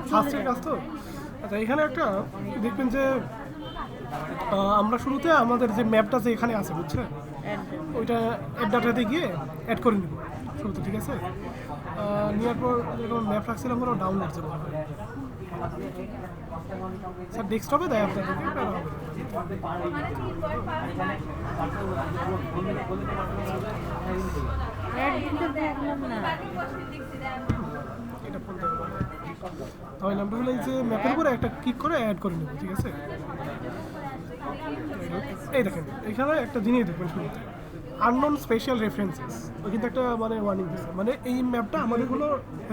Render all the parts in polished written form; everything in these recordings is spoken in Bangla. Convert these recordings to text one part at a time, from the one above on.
ফার্স্টের কাজ তো। আচ্ছা, এখানে একটা দেখবেন যে আমরা শুরুতে আমাদের যে ম্যাপটা যে এখানে আছে বুঝছেন, ওইটা অ্যাড ডাটাতে গিয়ে অ্যাড করে নিব শুরুতে, ঠিক আছে? নেওয়ার পর যেরকম ম্যাপ রাখছিলাম ওরা ডাউনলোড করতে হবে। স্যার ডেস্কটপে দেয় আপনাদেরকে, ওটা হবে না। এটা ফোন দেবো তাহলে নামটা হলো এই যে ম্যাপের উপরে একটা ক্লিক করে অ্যাড করে নেব, ঠিক আছে? এই দেখেন এখানে একটা জিনিস দেখবেন শুরুতে, আননোন স্পেশাল রেফারেন্সেস, ওই কিন্তু একটা মানে ওয়ার্নিং দিচ্ছে, মানে এই ম্যাপটা আমাদের কোনো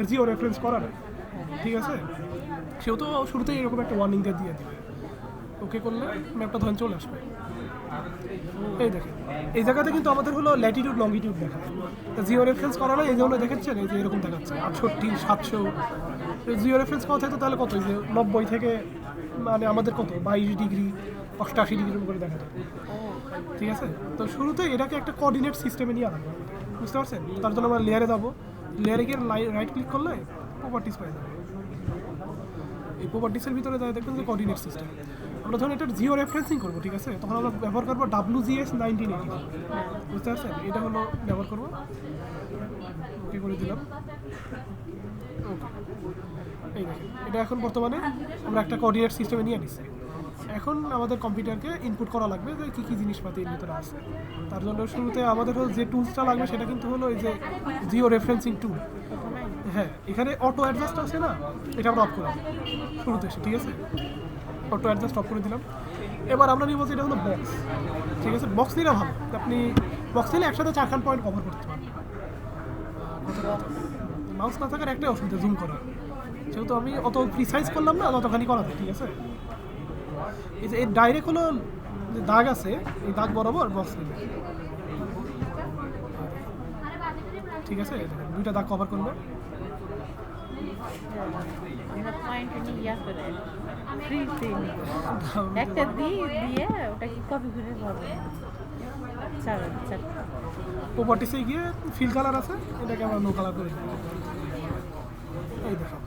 জিও রেফারেন্স করা না, ঠিক আছে? সেও তো শুরুতেই এরকম একটা ওয়ার্নিং দিয়ে দিবে। ওকে করলে ম্যাপটা ধরেন চলে আসবে। এই দেখেন এই জায়গাতে কিন্তু আমাদের হলো ল্যাটিটিউড লঙ্গিটিউড দেখা, জিও রেফারেন্স করা না, এই জন্য দেখাচ্ছেন এই যে এরকম দেখাচ্ছে 68, 700। জিও রেফারেন্স করা থাকতো তাহলে কত, এই যে 90 থেকে মানে আমাদের কত 22 ডিগ্রি 88 ডিগ্রির করে দেখা যায়, ঠিক আছে? তো শুরুতে এটাকে একটা কোঅর্ডিনেট সিস্টেমে নিয়ে আনা, বুঝতে পারছেন? তার জন্য আমরা লেয়ারে যাবো, লেয়ারে গিয়ে রাইট ক্লিক করলে প্রপার্টিস পাই যাবে। এই প্রপার্টিসের ভিতরে যায় দেখবেন যে কোঅর্ডিনেট সিস্টেম, আমরা ধরুন এটা জিও রেফারেন্সিং করবো, ঠিক আছে? তখন আমরা ব্যবহার করবো WGS 1980, বুঝতে পারছেন? এটা হলো ব্যবহার করবো। ওকে করে দিলাম, ওকে। এই দেখেন এটা এখন বর্তমানে আমরা একটা কোঅর্ডিনেট সিস্টেমে নিয়ে নিচ্ছি। এখন আমাদের কম্পিউটারকে ইনপুট করা লাগবে যে কী কী জিনিসপাতি এর ভিতরে আছে। তার জন্য শুরুতে আমাদের যে টুলসটা লাগবে সেটা কিন্তু হলো এই যে জিও রেফারেন্সিং টুল। হ্যাঁ, এখানে অটো অ্যাডজাস্ট আছে না, এটা আমরা অফ করে দিই শুরুতে এসে, ঠিক আছে? অটো অ্যাডজাস্ট অফ করে দিলাম। এবার আমরা নিব যে এটা হলো বক্স, ঠিক আছে? বক্স নিলে ভালো, আপনি বক্স নিলে একসাথে 4খান পয়েন্ট কভার করতে পারবেন। মাউস না থাকার একটাই অসুবিধা, জুম করা, যেহেতু আমি অত প্রিসাইজ করলাম না, ততখানি করা যায়, ঠিক আছে? এই যে এর ডাইরেক্ট হলো যে দাগ আছে, এই দাগ বরাবর বক্স নেবে, ঠিক আছে? দুইটা দাগ কভার করবে। একটা দিয়ে ওটা কি কপি করে পাবে? প্রপার্টিসে গিয়ে ফিল কালার আছে, এটাকে আমরা নো কালার করে দিই। এই দেখো,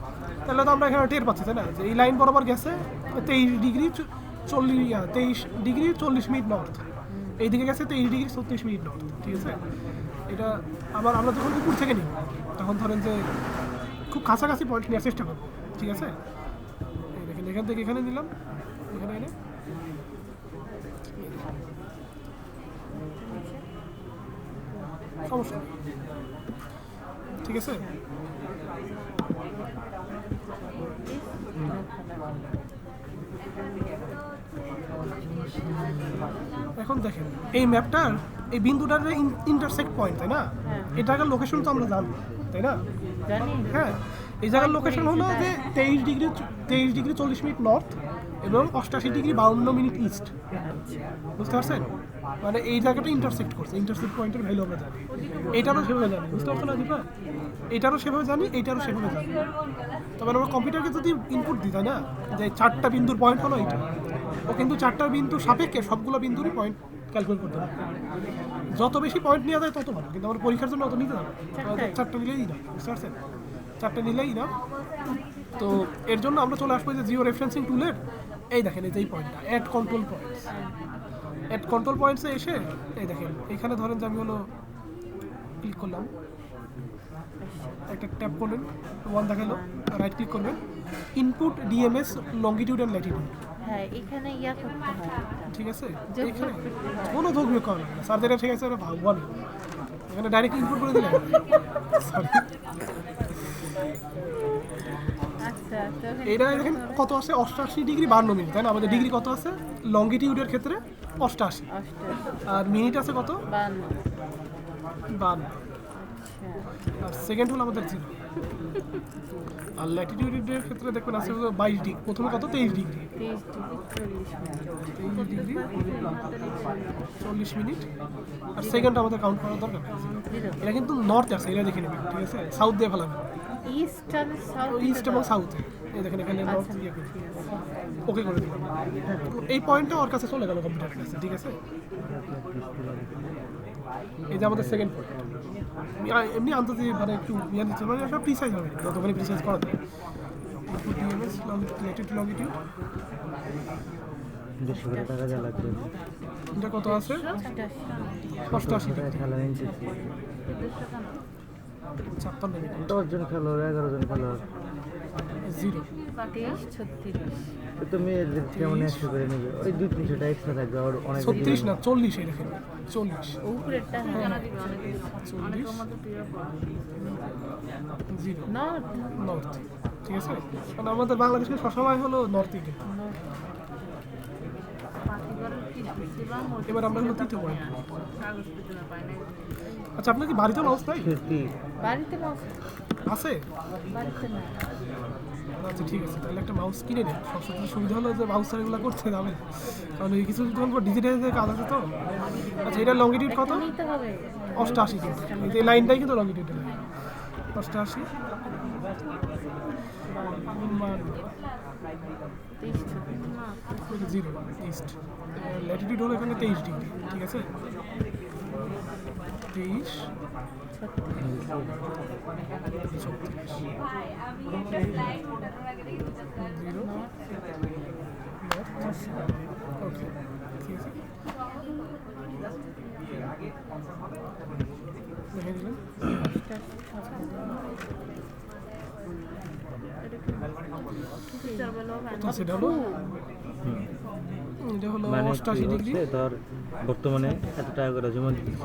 তাহলে তো আমরা এখানে টের পাচ্ছি, তাই না? যে এই লাইন বরাবর গেছে 23 ডিগ্রি 40 মিনিট নর্থ, এইদিকে গেছে 23 ডিগ্রি 36 মিনিট নর্থ, ঠিক আছে? এটা আবার আমরা যখন উপর থেকে নিই তখন ধরেন যে খুব কাছাকাছি পয়েন্ট নেওয়ার চেষ্টা করবো, ঠিক আছে? এই দেখেন এখান থেকে এখানে নিলাম, এখানে এনে সমস্যা নেই, ঠিক আছে? এখন দেখেন এই ম্যাপটার এই বিন্দুটার ইন্টারসেক্ট পয়েন্ট, তাই না? এই জায়গার লোকেশন তো আমরা জানি, তাই না? হ্যাঁ, এই জায়গার লোকেশন হলো যে 23 ডিগ্রি 40 মিনিট নর্থ এবং 88 ডিগ্রি 52 মিনিট ইস্ট, বুঝতে পারছেন? মানে এই জায়গাটা ইন্টারসেক্ট করছে, ইন্টারসেক্ট পয়েন্টের ভ্যালু আমরা জানি, এইটারও সেভাবে জানি, বুঝতে পারছো না দীপা? এইটারও সেভাবে জানি, এইটারও সেভাবে জানি। তবে আমরা কম্পিউটারকে যদি ইনপুট দিই, তাই না, যে 4টা বিন্দুর পয়েন্ট হলো এইটা, ও কিন্তু 4টা বিন্দু সাপেক্ষে সবগুলো বিন্দুরই পয়েন্ট ক্যালকুলেট করতে হবে। যত বেশি পয়েন্ট নেওয়া যায় তত ভালো, কিন্তু আমরা পরীক্ষার জন্য অত নিতে হবে 4টা নিলেই না, বুঝতে পারছেন? 4টা নিলেই না। তো এর জন্য আমরা চলে আসবো যে জিও রেফারেন্সিং টুলের এই দেখেন এই যে এই পয়েন্টটা add control points, add control পয়েন্টসে এসে এই দেখেন এখানে ধরেন যে আমি হলো ক্লিক করলাম, একটা ট্যাপ করবেন, ওয়ান দেখালো, রাইট ক্লিক করবেন, input DMS longitude and Latitude. হ্যাঁ, এখানে করতে হয়, ঠিক আছে? এখানে কোনো যোগ বিয়োগ করা লাগে না, স্যার যেটা ঠিক আছে ওটা বলে, এখানে ডাইরেক্ট ইনপুট করে দিলে সরি। এইটা দেখেন কত আছে, 88 ডিগ্রি 52 মিনিট, তাই না? আমাদের ডিগ্রি কত আছে লঙ্গিটিউডের ক্ষেত্রে? 88। আর মিনিট আছে কত? 52। আর সেকেন্ড হলো আমাদের 0। আর ল্যাটিটিউডের ক্ষেত্রে দেখবেন আছে 22 ডিগ্রি, প্রথমে কত 23 ডিগ্রি 40 মিনিট। আর সেকেন্ড আমাদের কাউন্ট করার দরকার নেই, এটা কিন্তু নর্থ আছে, এটা দেখে নেবেন, ঠিক আছে? সাউথ দিয়ে ফেলাবেন, ইস্ট এবং সাউথে, এই দেখেন এখানে নর্থ দিয়ে ওকে করে দিলাম। এই পয়েন্টটা ওর কাছে চলে গেল কম্পিউটারের কাছে, ঠিক আছে? এই যে আমাদের সেকেন্ড পয়েন্ট, এমনি আন্তর্জাতিক মানে একটু ইয়ে দিচ্ছে, মানে সব প্রিসাইজ হবে, যতখানি প্রিসাইজ করা যায়। ডিএমএস ল্যাটিটিউড লঙ্গিটিউড 200 করে টাকা দেওয়া লাগবে। এটা কত আছে? 88 88 ডিগ্রি, খেলা নিচ্ছে 56 ডিগ্রি, 10 জন খেলোয়াড় 11 জন খেলোয়াড়। 0 23 36 তো তুমি এদের কেমন 100 করে নেবে? ওই 2-300 টাকা এক্সট্রা থাকবে আর অনেক 36 না 40 এই দেখেন 40 উপরেরটা হ্যাঁ 40 0 নট নর্থ, ঠিক আছে? কারণ আমাদের বাংলাদেশে সবসময় হলো নর্থ ইন্ডিয়া। এবার আমরা হলো তৃতীয় পয়েন্ট। আচ্ছা, আপনার কি বাড়িতে মাউস নাই? 50 বাড়িতে মাউস আছে? বাড়িতে না আচ্ছা ঠিক আছে, তাহলে একটা মাউস কিনে নিন। সবচেয়ে সুবিধা হলো যে মাউস এগুলো করতে যাবে, কারণ এই কিছু দিন পর ডিজিটাল কাজ আছে তো। আচ্ছা, এটা লঙ্গিটিউড কত? নিতে হবে 88 কিন্তু এই লাইনটাই কিন্তু লঙ্গিটিউড 88 0 ইস্ট। ল্যাটিটিউড হলো এখানে 23 ডিগ্রি, ঠিক আছে? 23 ওকে, ঠিক আছে, দেখে দিলেন। তো সেটা হলো এটা হলো মানে 88 ডিগ্রি। ধর বর্তমানে এত টাকা করে জমা দিচ্ছ,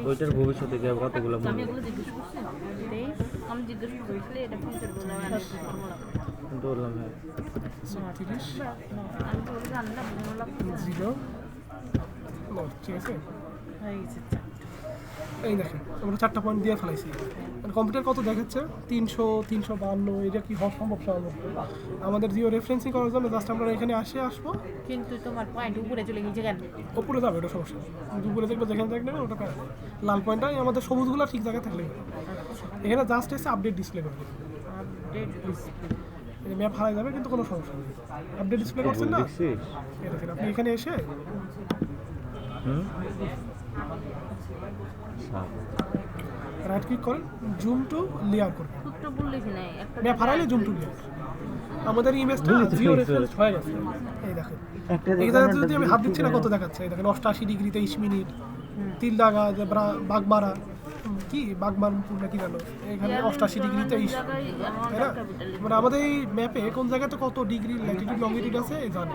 ওইটার ভবিষ্যতে গিয়ে কতগুলো আমি মূল্য এগুলো জিজ্ঞেস করছি 23 আমি জিজ্ঞেস করেছিলাম এটা পঞ্চাশ বললাম বললাম। হ্যাঁ 36 আমি তো ওটা জানি না বললাম 0 ঠিক আছে। হয়ে গেছে এই দেখেন আমরা 4টা পয়েন্ট দিয়ে ফেলাইছি। কম্পিউটার কত দেখাচ্ছে? 300 352। এটা কি হওয়া সম্ভব? সম্ভব আমাদের জিও রেফারেন্সিং করার জন্য জাস্ট আমরা এখানে আসবো। কিন্তু তোমার পয়েন্ট উপরে চলে গেছে কেন? উপরে যাবে, ওটা সমস্যা নেই। উপরে দেখবে যেখানে থাকবে ওটা প্যারা নেই। লাল পয়েন্টটাই আমাদের সবুজগুলো ঠিক জায়গায় থাকলে এখানে জাস্ট এসে আপডেট ডিসপ্লে করবে। আপডেট এই ম্যাপ হারাই যাবে কিন্তু কোনো সমস্যা নেই। আপডেট ডিসপ্লে করছেন না? দেখছিস? এই দেখেন আপনি এখানে এসে হুম সাপ। রাইট ক্লিক করেন, জুম টু লেয়ার করবেন। সূত্র বললিস না একটা ম্যাপ হারাইলে জুম টু লেয়ার। আমাদের ইমেজটা জিও রেফারেন্স হয়ে গেছে। এই দেখেন একটা এই জায়গাতে যদি আমি হাত দিচ্ছি না কত দেখাচ্ছে? এই দেখেন 88 ডিগ্রি 23 মিনিট, তিল দাগা যে বাগমারা কি বাগমানপুর নাকি জানো, এখানে 88 ডিগ্রি 23, জায়গায় তাই না? মানে আমাদের এই ম্যাপে কোন জায়গাতে কত ডিগ্রি ল্যাটিটিউড লঙ্গিটিউড আছে এই জানে।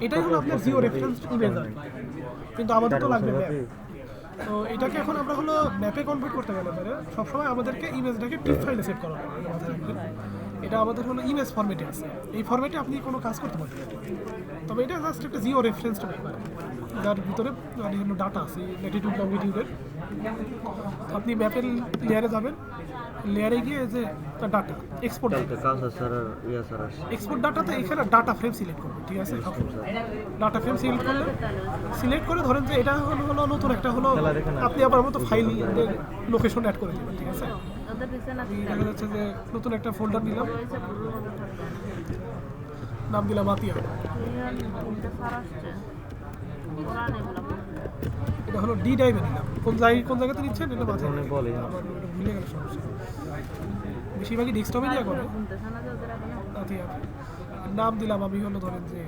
এটাই হলো আপনার জিও রেফারেন্স ইমেজ আর কি। কিন্তু আমাদের তো লাগবে ম্যাপ। তো এটাকে এখন আমরা হলো ম্যাপে কনভার্ট করতে গেলে পরে সবসময় আমাদেরকে ইমেজটাকে টিপ ফাইলে সেভ করা হবে, মাথায় রাখবেন। এটা আমাদের হলো ইমেজ ফরম্যাটে আছে। এই ফরম্যাটে আপনি কোনো কাজ করতে পারবেন, তবে এটা জাস্ট একটা জিও রেফারেন্স যার ভিতরে মানে হলো ডাটা আছে ল্যাটিটিউড লঙ্গিটিউডের। আপনি ম্যাপের লেয়ারে যাবেন, লেয়ারে গিয়ে যে ডাটা এক্সপোর্ট ডাটা, কাঁচা সারার ইয়া সারার এক্সপোর্ট ডাটাতে এখানে ডাটা ফ্রেম সিলেক্ট করবেন, ঠিক আছে? ডাটা ফ্রেম সিলেক্ট করলে সিলেক্ট করে ধরেন যে এটা হলো নতুন একটা হলো, আপনি আবার মতো ফাইলের লোকেশন অ্যাড করে দেবেন, ঠিক আছে? ওদের পিছনে দেখা যাচ্ছে যে নতুন একটা ফোল্ডার নিলাম, নাম দিলাম আতিয়া। উল্টা সার আসছে কোরআন এগুলো এটা হলো ডি ড্রাইভে নিলাম। কোন জায়গাতে নিচ্ছেন এটা মাথায় অনেক বলে আমার ওটা ভুলে গেল, সমস্যা। বেশিরভাগই ডেস্কটপে দিয়ে করে শুনতেছে না যে ওদের এখন আতিয়া। নাম দিলাম আমি হলো ধরেন যে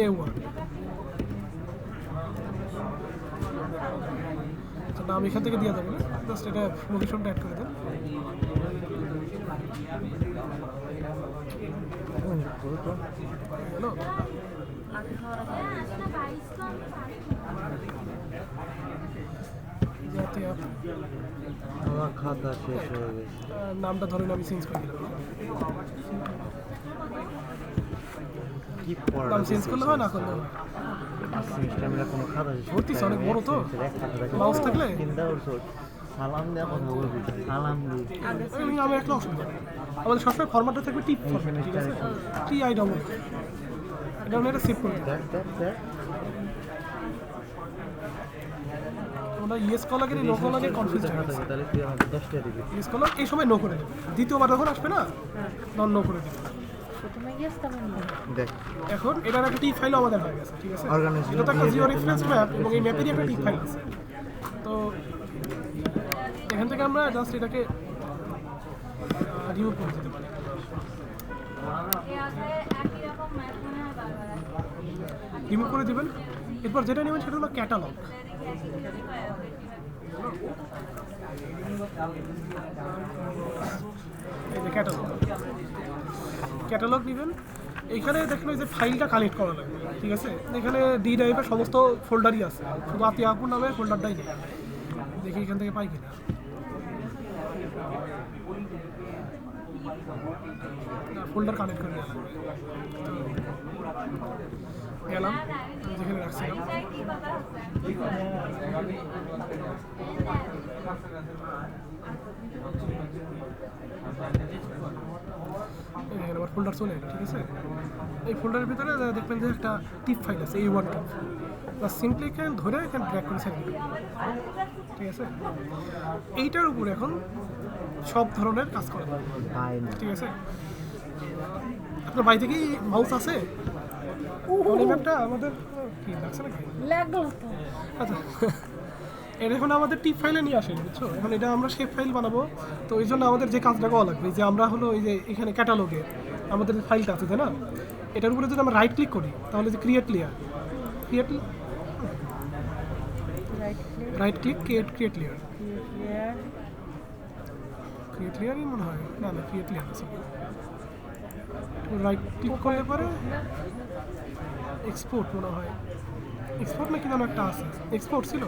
A1। নাম এখান থেকে দেওয়া যাবে না, জাস্ট এটা লোকেশনটা অ্যাড করে দেন। হ্যালো, লাঠি খাওয়ার আছে যাতে আমার খাতা শেষ হয়ে গেছে। নামটা ধরেন আমি চেঞ্জ করে দিলাম। কি পড়া নাম চেঞ্জ করলে হয় না করলে হয়? সিস্টেমে কোনো খাতা শেষ ভর্তি অনেক বড় তো, একটা খাতা মাউস থাকলে চিন্তা করছো সালাম দেওয়া কথা বলবি, সালাম দি আমি একটা অসুবিধা নেই। আমাদের সবসময় ফরম্যাটটা থাকবে টিপ ফরম্যাট, ঠিক আছে? TIW এটা আমরা এটা সেভ করে দিই। দেখ দেখ দেখ ওটা ইয়েস কল লাগে নো কল লাগে কনফিউজ হয়ে গেছে। তাহলে তুই আমাকে 10 টাকা দিবি। ইয়েস কল এই সময় নো করে দেবে, দ্বিতীয়বার যখন আসবে না তখন নো করে দিবে। প্রথমে গিয়ে তখন দেখ এখন এটার একটা টিপ ফাইল আমাদের হয়ে গেছে, ঠিক আছে? Organization এটা তো একটা জিও রেফারেন্স ম্যাপ এবং এই ম্যাপেরই একটা টিপ ফাইল আছে। তো এখান থেকে আমরা জাস্ট এটাকে রিমুভ করে দিতে পারি। রিমুভ করে দিবেন। এরপর যেটা নেবেন সেটা হলো ক্যাটালগ। এই যে ক্যাটালগ, ক্যাটালগ নেবেন। এখানে দেখবেন যে ফাইলটা কালেক্ট করা লাগবে, ঠিক আছে? এখানে ডি ড্রাইভের সমস্ত ফোল্ডারই আছে, শুধু আতিয়া আপুর নামে ফোল্ডারটাই নেই। দেখি এখান থেকে পাই কিনা। ফোল্ডার কানেক্ট করে নিলাম, গেলাম যেখানে রাখছিলাম। এখানে আবার ফোল্ডার চলে এলো, ঠিক আছে? এই ফোল্ডারের ভিতরে দেখবেন যে একটা টিপ ফাইল আছে, এই ওয়ান টিপ। সিম্পলি এখানে ধরে এখানে ড্র্যাগ করে সাইড, ঠিক আছে? এইটার উপরে এখন সব ধরনের কাজ করা যাবে, ঠিক আছে? আপনার বাড়ি থেকেই মাউস আছে? এই ম্যাপটা আমাদের কি লাগছে নাকি? লাগলো তো। আচ্ছা, এটা এখন আমাদের টিপ ফাইলে নিয়ে আসেন, বুঝছো? এখন এটা আমরা শেপ ফাইল বানাবো, তো এই জন্য আমাদের যে কাজটা করা লাগবে, যে আমরা হলো এই যে এখানে ক্যাটালগে আমাদের ফাইলটা আছে, তাই না? এটার উপরে যদি আমরা রাইট ক্লিক করি তাহলে যে create layer, right click, right click create layer, layer, create লেয়ারই মনে হয়, না না ক্রিয়েট লেয়ার আছে। রাইট ক্লিক করলে পরে এক্সপোর্ট মনে হয়, এক্সপোর্ট না কি যেন একটা আছে, এক্সপোর্ট ছিল।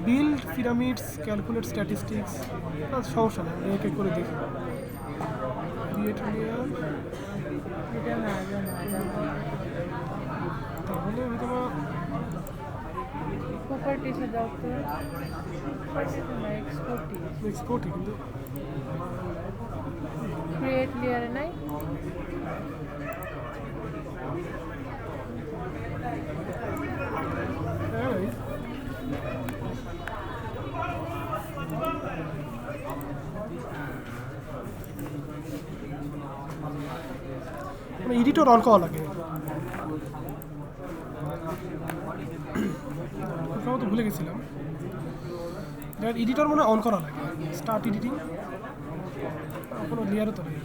বিল্ড পিরামিডস, ক্যালকুলেট স্ট্যাটিস্টিক্স, সমস্যা নেই, এক এক করে দেখি। ক্রিয়েট লেয়ার, এটা না জানা তাহলে হয়তো প্রপার্টিসে যাও তো, এক্সপোর্টিস, এক্সপোর্টই, কিন্তু ক্রিয়েট লেয়ারে নাই। হ্যাঁ, এডিটর অন করা লাগে, ওটাও তো ভুলে গেছিলাম। এডিটর মনে অন করা লাগে, স্টার্ট এডিটিং, কোনো লেয়ারও তো নেই।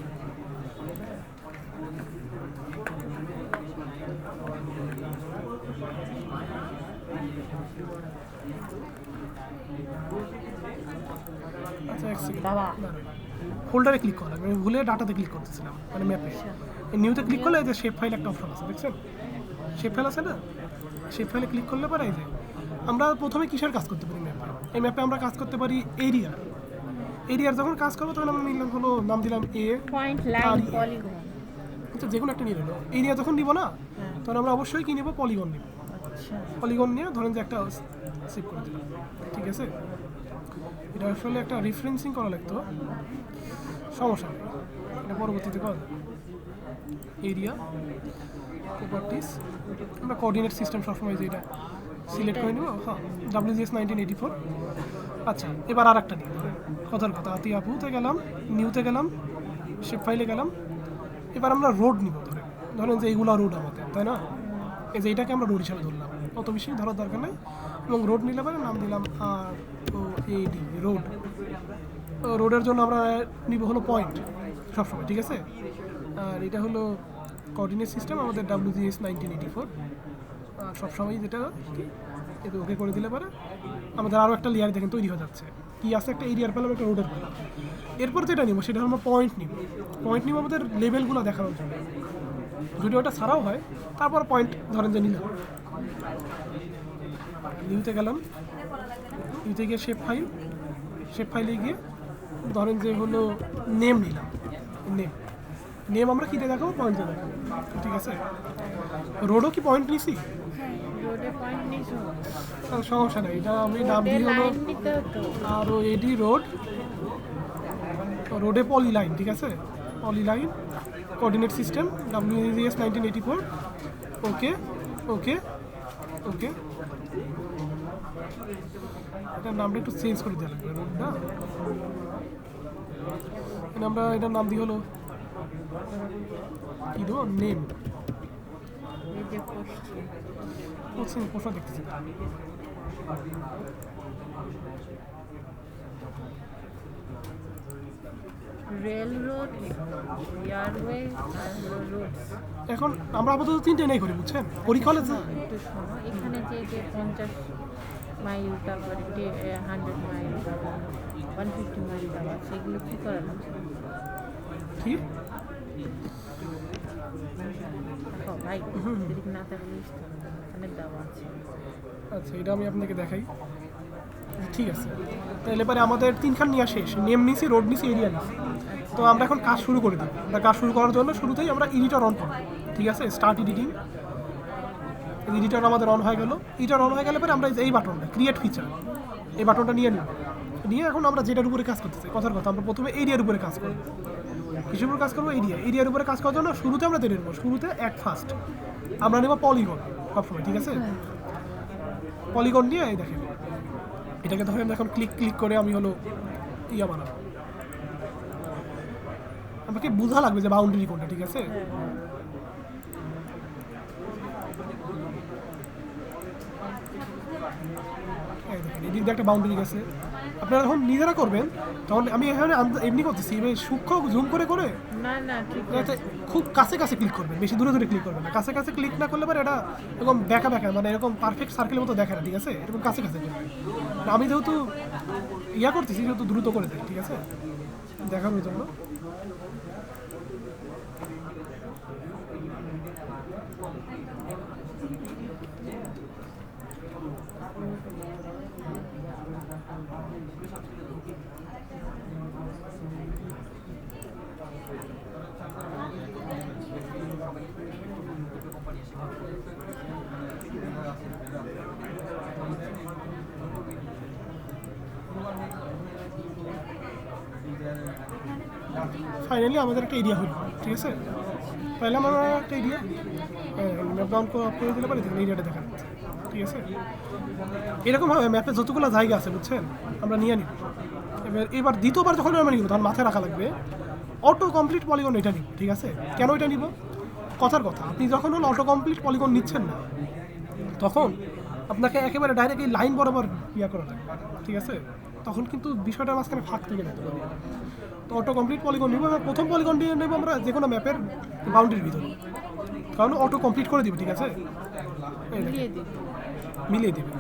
আচ্ছা, এক সেকেন্ড, বাবা ফোল্ডারে ক্লিক করা লাগবে, আমি ভুলে ডাটাতে ক্লিক করতেছিলাম, মানে ম্যাপে। এই নিউতে ক্লিক করলে এই যে শেপ ফাইল একটা অপশন আছে, দেখছেন? শেপ ফাইল আছে না? শেপ ফাইলে ক্লিক করলে পরে এই যে আমরা প্রথমে কিসের কাজ করতে পারি ম্যাপে? এই ম্যাপে আমরা কাজ করতে পারি এরিয়া। এরিয়ার যখন কাজ করবো তখন আমরা নিলাম হলো, নাম দিলাম এ, পয়েন্ট, লাইন, পলিগন। আচ্ছা যে কোনো একটা নিয়ে নিলো। এরিয়া যখন নিব না, তখন আমরা অবশ্যই কি নেবো? পলিগন নিব। আচ্ছা, পলিগন নিয়ে ধরেন যে একটা সেভ করে দিলাম, ঠিক আছে? এটা আসলে একটা রিফারেন্সিং করা লাগতো, সমস্যা নেই, এটা পরবর্তীতে করা যাবে। এরিয়া, প্রপার্টিস, আমরা কোঅর্ডিনেট সিস্টেম সবসময় যে এটা সিলেক্ট করে নেব। হ্যাঁ, WGS 1984। আচ্ছা, এবার আর একটা নিই, কথার কথা, আতি আপুতে গেলাম, নিউতে গেলাম, শেপ ফাইলে গেলাম। এবার আমরা রোড নিব, ধরেন যে এইগুলো রোড আমাদের, তাই না? এই যে এটাকে আমরা রোড হিসাবে ধরলাম, অত বেশি ধরার দরকার নেই। এবং রোড নিলে পরে নাম দিলাম ROAD, রোড। রোডের জন্য আমরা নিব হলো পয়েন্ট সবসময়, ঠিক আছে? আর এটা হলো কোঅর্ডিনেট সিস্টেম আমাদের WGS 1984। আর সবসময় যেটা এটা ওকে করে দিলে পরে আমাদের আরও একটা লেয়ার দেখেন তৈরি হয়ে যাচ্ছে। কি আছে? একটা এরিয়ার পেলাম, একটা রোডের পেলাম। এরপর যেটা নিব সেটা হলো পয়েন্ট নিব। পয়েন্ট নিব আমাদের লেভেলগুলো দেখানোর জন্য, যদি ওটা ছাড়াও হয় তারপর পয়েন্ট ধরেন যে নিলাম। নিউতে গেলাম, নিউতে গিয়ে শেপ ফাইল, শেপ ফাইলে গিয়ে ধরেন যে হলো নেম নিলাম, নেম আমরা কী দিয়ে দেখাবো? পয়েন্ট দিয়ে দেখাবো, ঠিক আছে? রোডও কি পয়েন্ট নিছি? রোডে পয়েন্ট নিছো, সমস্যা নেই, এটা আমি নাম দিই হলো লাইন নিতে হতো। ROAD, road. রোডে পলি লাইন, ঠিক আছে? পলি লাইন, কোঅর্ডিনেট সিস্টেম WGS 1984। ওকে ওকে ওকে, এটার নামটা একটু চেঞ্জ করে দেওয়া লাগবে, রোডটা। আমরা এটার নাম দিই হলো কি দেবো? নেম। এই যে কোচিং পোষা দেখতেছি। রেল রোড, এয়ারওয়ে আর হলো রোডস। এখন আমরা আপাতত 3টে নেই করি, বুঝছেন? পরীক্ষা হলে যে- একটু শোনো, এখানে যে 50 মাইল, তারপরে 100 মাইল, 150 মাইল দেওয়া আছে, এগুলো কী করা হচ্ছে? কি দেখো ভাই, যদি না থাকলে এখানে দেওয়া আছে। আচ্ছা, এটা আমি আপনাকে দেখাই। ঠিক আছে, তাহলে পরে আমাদের 3খান নেওয়া শেষ। নেম নিছি, রোড নিছি, এরিয়া নিছি। তো আমরা এখন কাজ শুরু করে দিই। আমরা কাজ শুরু করার জন্য শুরুতেই আমরা এডিটর অন করব, ঠিক আছে? Start editing. এডিটর আমাদের অন হয়ে গেল। এডিটর অন হয়ে গেলে পরে আমরা এই বাটনটা ক্রিয়েট ফিচার, এই বাটনটা নিয়ে নিব। নিয়ে এখন আমরা যেটার উপরে কাজ করতেছি, কথার কথা, আমরা প্রথমে এরিয়ার উপরে কাজ করব। কিসের উপরে কাজ করবো? এরিয়ার উপরে কাজ করার জন্য শুরুতে আমরা তৈরি নেবো, শুরুতে অ্যাট ফার্স্ট আমরা নেব পলিগন সবসময়, ঠিক আছে? পলিগন নিয়ে এই দেখেন, এটাকে ধরেন এখন ক্লিক করে আমি হলো ইয়া বানাবো। আমাকে বোঝা লাগবে যে বাউন্ডারি কোনটা, ঠিক আছে? এই দেখেন, এদিক দিয়ে একটা বাউন্ডারি গেছে। আপনারা যখন নিজেরা করবেন তখন আমি এখানে এমনি করতেছি, এবার সূক্ষ্ম জুম করে না না, ঠিক যাতে খুব কাছে কাছে ক্লিক করবেন, বেশি দূরে দূরে ক্লিক করবেন না। কাছে কাছে ক্লিক না করলে পরে এটা এরকম ব্যাকা মানে এরকম পারফেক্ট সার্কেলের মতো দেখে না, ঠিক আছে? এরকম কাছে কাছে করবেন। আমি যেহেতু ইয়া করতেছি, যেহেতু দ্রুত করে দেয়, ঠিক আছে, দেখানোর জন্য। ফাইনালি আমাদের একটা এরিয়া হলো, ঠিক আছে? পাইলাম আমরা একটা এরিয়া, ম্যাপ ডাউন করে দিলে পারি, দেখেন এরিয়াটা দেখা যাচ্ছে, ঠিক আছে? এরকমভাবে ম্যাপে যতগুলো জায়গা আছে, বুঝছেন, আমরা নিয়ে নিব। এবার দ্বিতীয়বার যখন আমরা নিব তখন মাথায় রাখা লাগবে অটো কমপ্লিট পলিগন এটা নিব, ঠিক আছে? কেন এটা নিব? কথার কথা, আপনি যখন হলো অটো কমপ্লিট পলিগন নিচ্ছেন না, তখন আপনাকে একেবারে ডাইরেক্ট এই লাইন বরাবর ইয়া করা লাগবে, ঠিক আছে? তখন কিন্তু বিষয়টার মাঝখানে ফাঁক থেকে যেতে পারে। তো অটো কমপ্লিট পলিগন নিব, এবং প্রথম পলিগন দিয়ে নেব আমরা যে কোনো ম্যাপের বাউন্ডারির ভিতরে, কারণ অটো কমপ্লিট করে দিবে, ঠিক আছে? মিলিয়ে দিই। মিলিয়ে দিবে।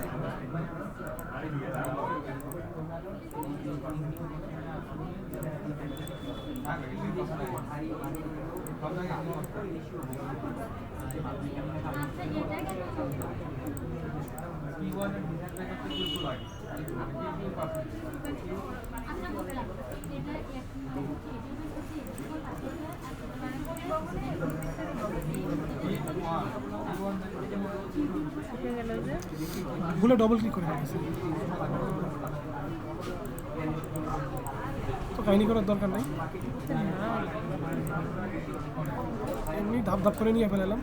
উঠে গেল যে, ভুলে ডবল ক্লিক করে দিয়েছি, তো কাহিনি করার দরকার নেই, এমনি ধাপ ধাপ করে নিয়ে ফেলাম,